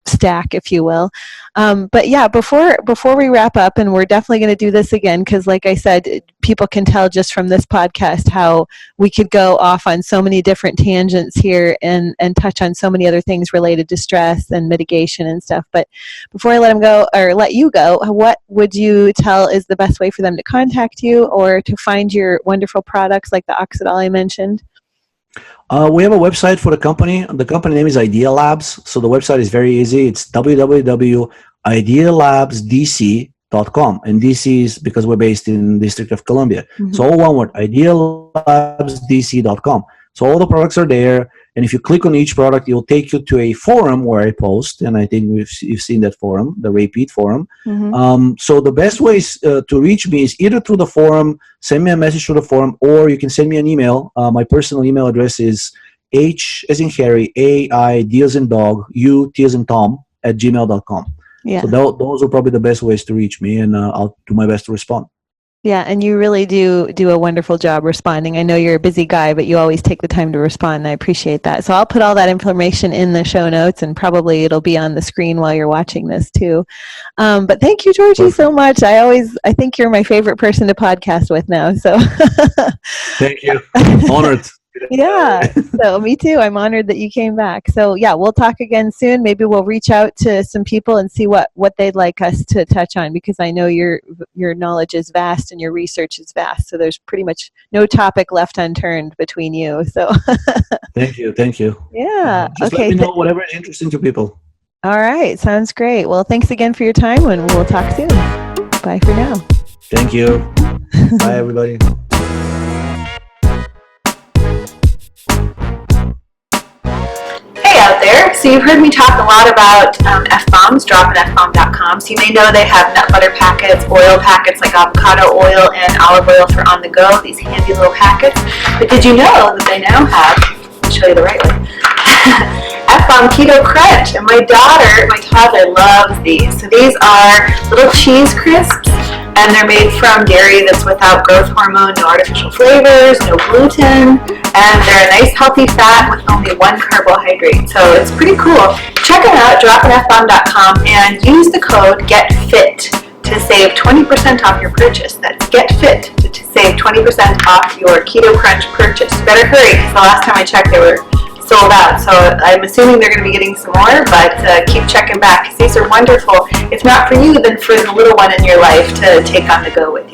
A: stack, if you will. But yeah, before we wrap up, and we're definitely going to do this again, because like I said, people can tell just from this podcast how we could go off on so many different tangents here and touch on so many other things related to stress and mitigation and stuff. But before I let you go, what would you tell is the best way for them to contact you or to find your wonderful products like the Oxidol I mentioned?
B: We have a website for the company. The company name is Idea Labs. So the website is very easy. It's www.idealabsdc.com. And DC is because we're based in the District of Columbia. So all one word, idealabsdc.com. So all the products are there. And if you click on each product, it'll take you to a forum where I post. And I think you've seen that forum, the Repeat forum. So the best ways to reach me is either through the forum, send me a message through the forum, or you can send me an email. My personal email address is H as in Harry, A-I, D as in dog, U, T as in Tom, @gmail.com. Yeah. So those are probably the best ways to reach me, and I'll do my best to respond.
A: Yeah, and you really do a wonderful job responding. I know you're a busy guy, but you always take the time to respond, and I appreciate that. So I'll put all that information in the show notes, and probably it'll be on the screen while you're watching this too. But thank you, Georgi, so much. I think you're my favorite person to podcast with now. So
B: thank you. Honored.
A: Yeah, so me too. I'm honored that you came back. So yeah, we'll talk again soon. Maybe we'll reach out to some people and see what they'd like us to touch on, because I know your knowledge is vast and your research is vast. So there's pretty much no topic left unturned between you. So
B: Thank you.
A: Yeah.
B: Just let me know whatever is interesting to people.
A: All right. Sounds great. Well, thanks again for your time, and we'll talk soon. Bye for now.
B: Thank you. Bye, everybody.
C: Out there. So you've heard me talk a lot about F-bombs, dropinfbomb.com. So you may know they have nut butter packets, oil packets like avocado oil and olive oil for on the go, these handy little packets. But did you know that they now have, I'll show you the right way, F-bomb Keto Crunch? And my toddler loves these. So these are little cheese crisps, and they're made from dairy that's without growth hormone, no artificial flavors, no gluten, and they're a nice healthy fat with only one carbohydrate. So it's pretty cool. Check them out, dropinfbomb.com, and use the code GETFIT to save 20% off your purchase. That's GETFIT to save 20% off your Keto Crunch purchase. Better hurry, because the last time I checked they were sold out. So I'm assuming they're going to be getting some more, but keep checking back, because these are wonderful. If not for you, then for the little one in your life to take on the go with.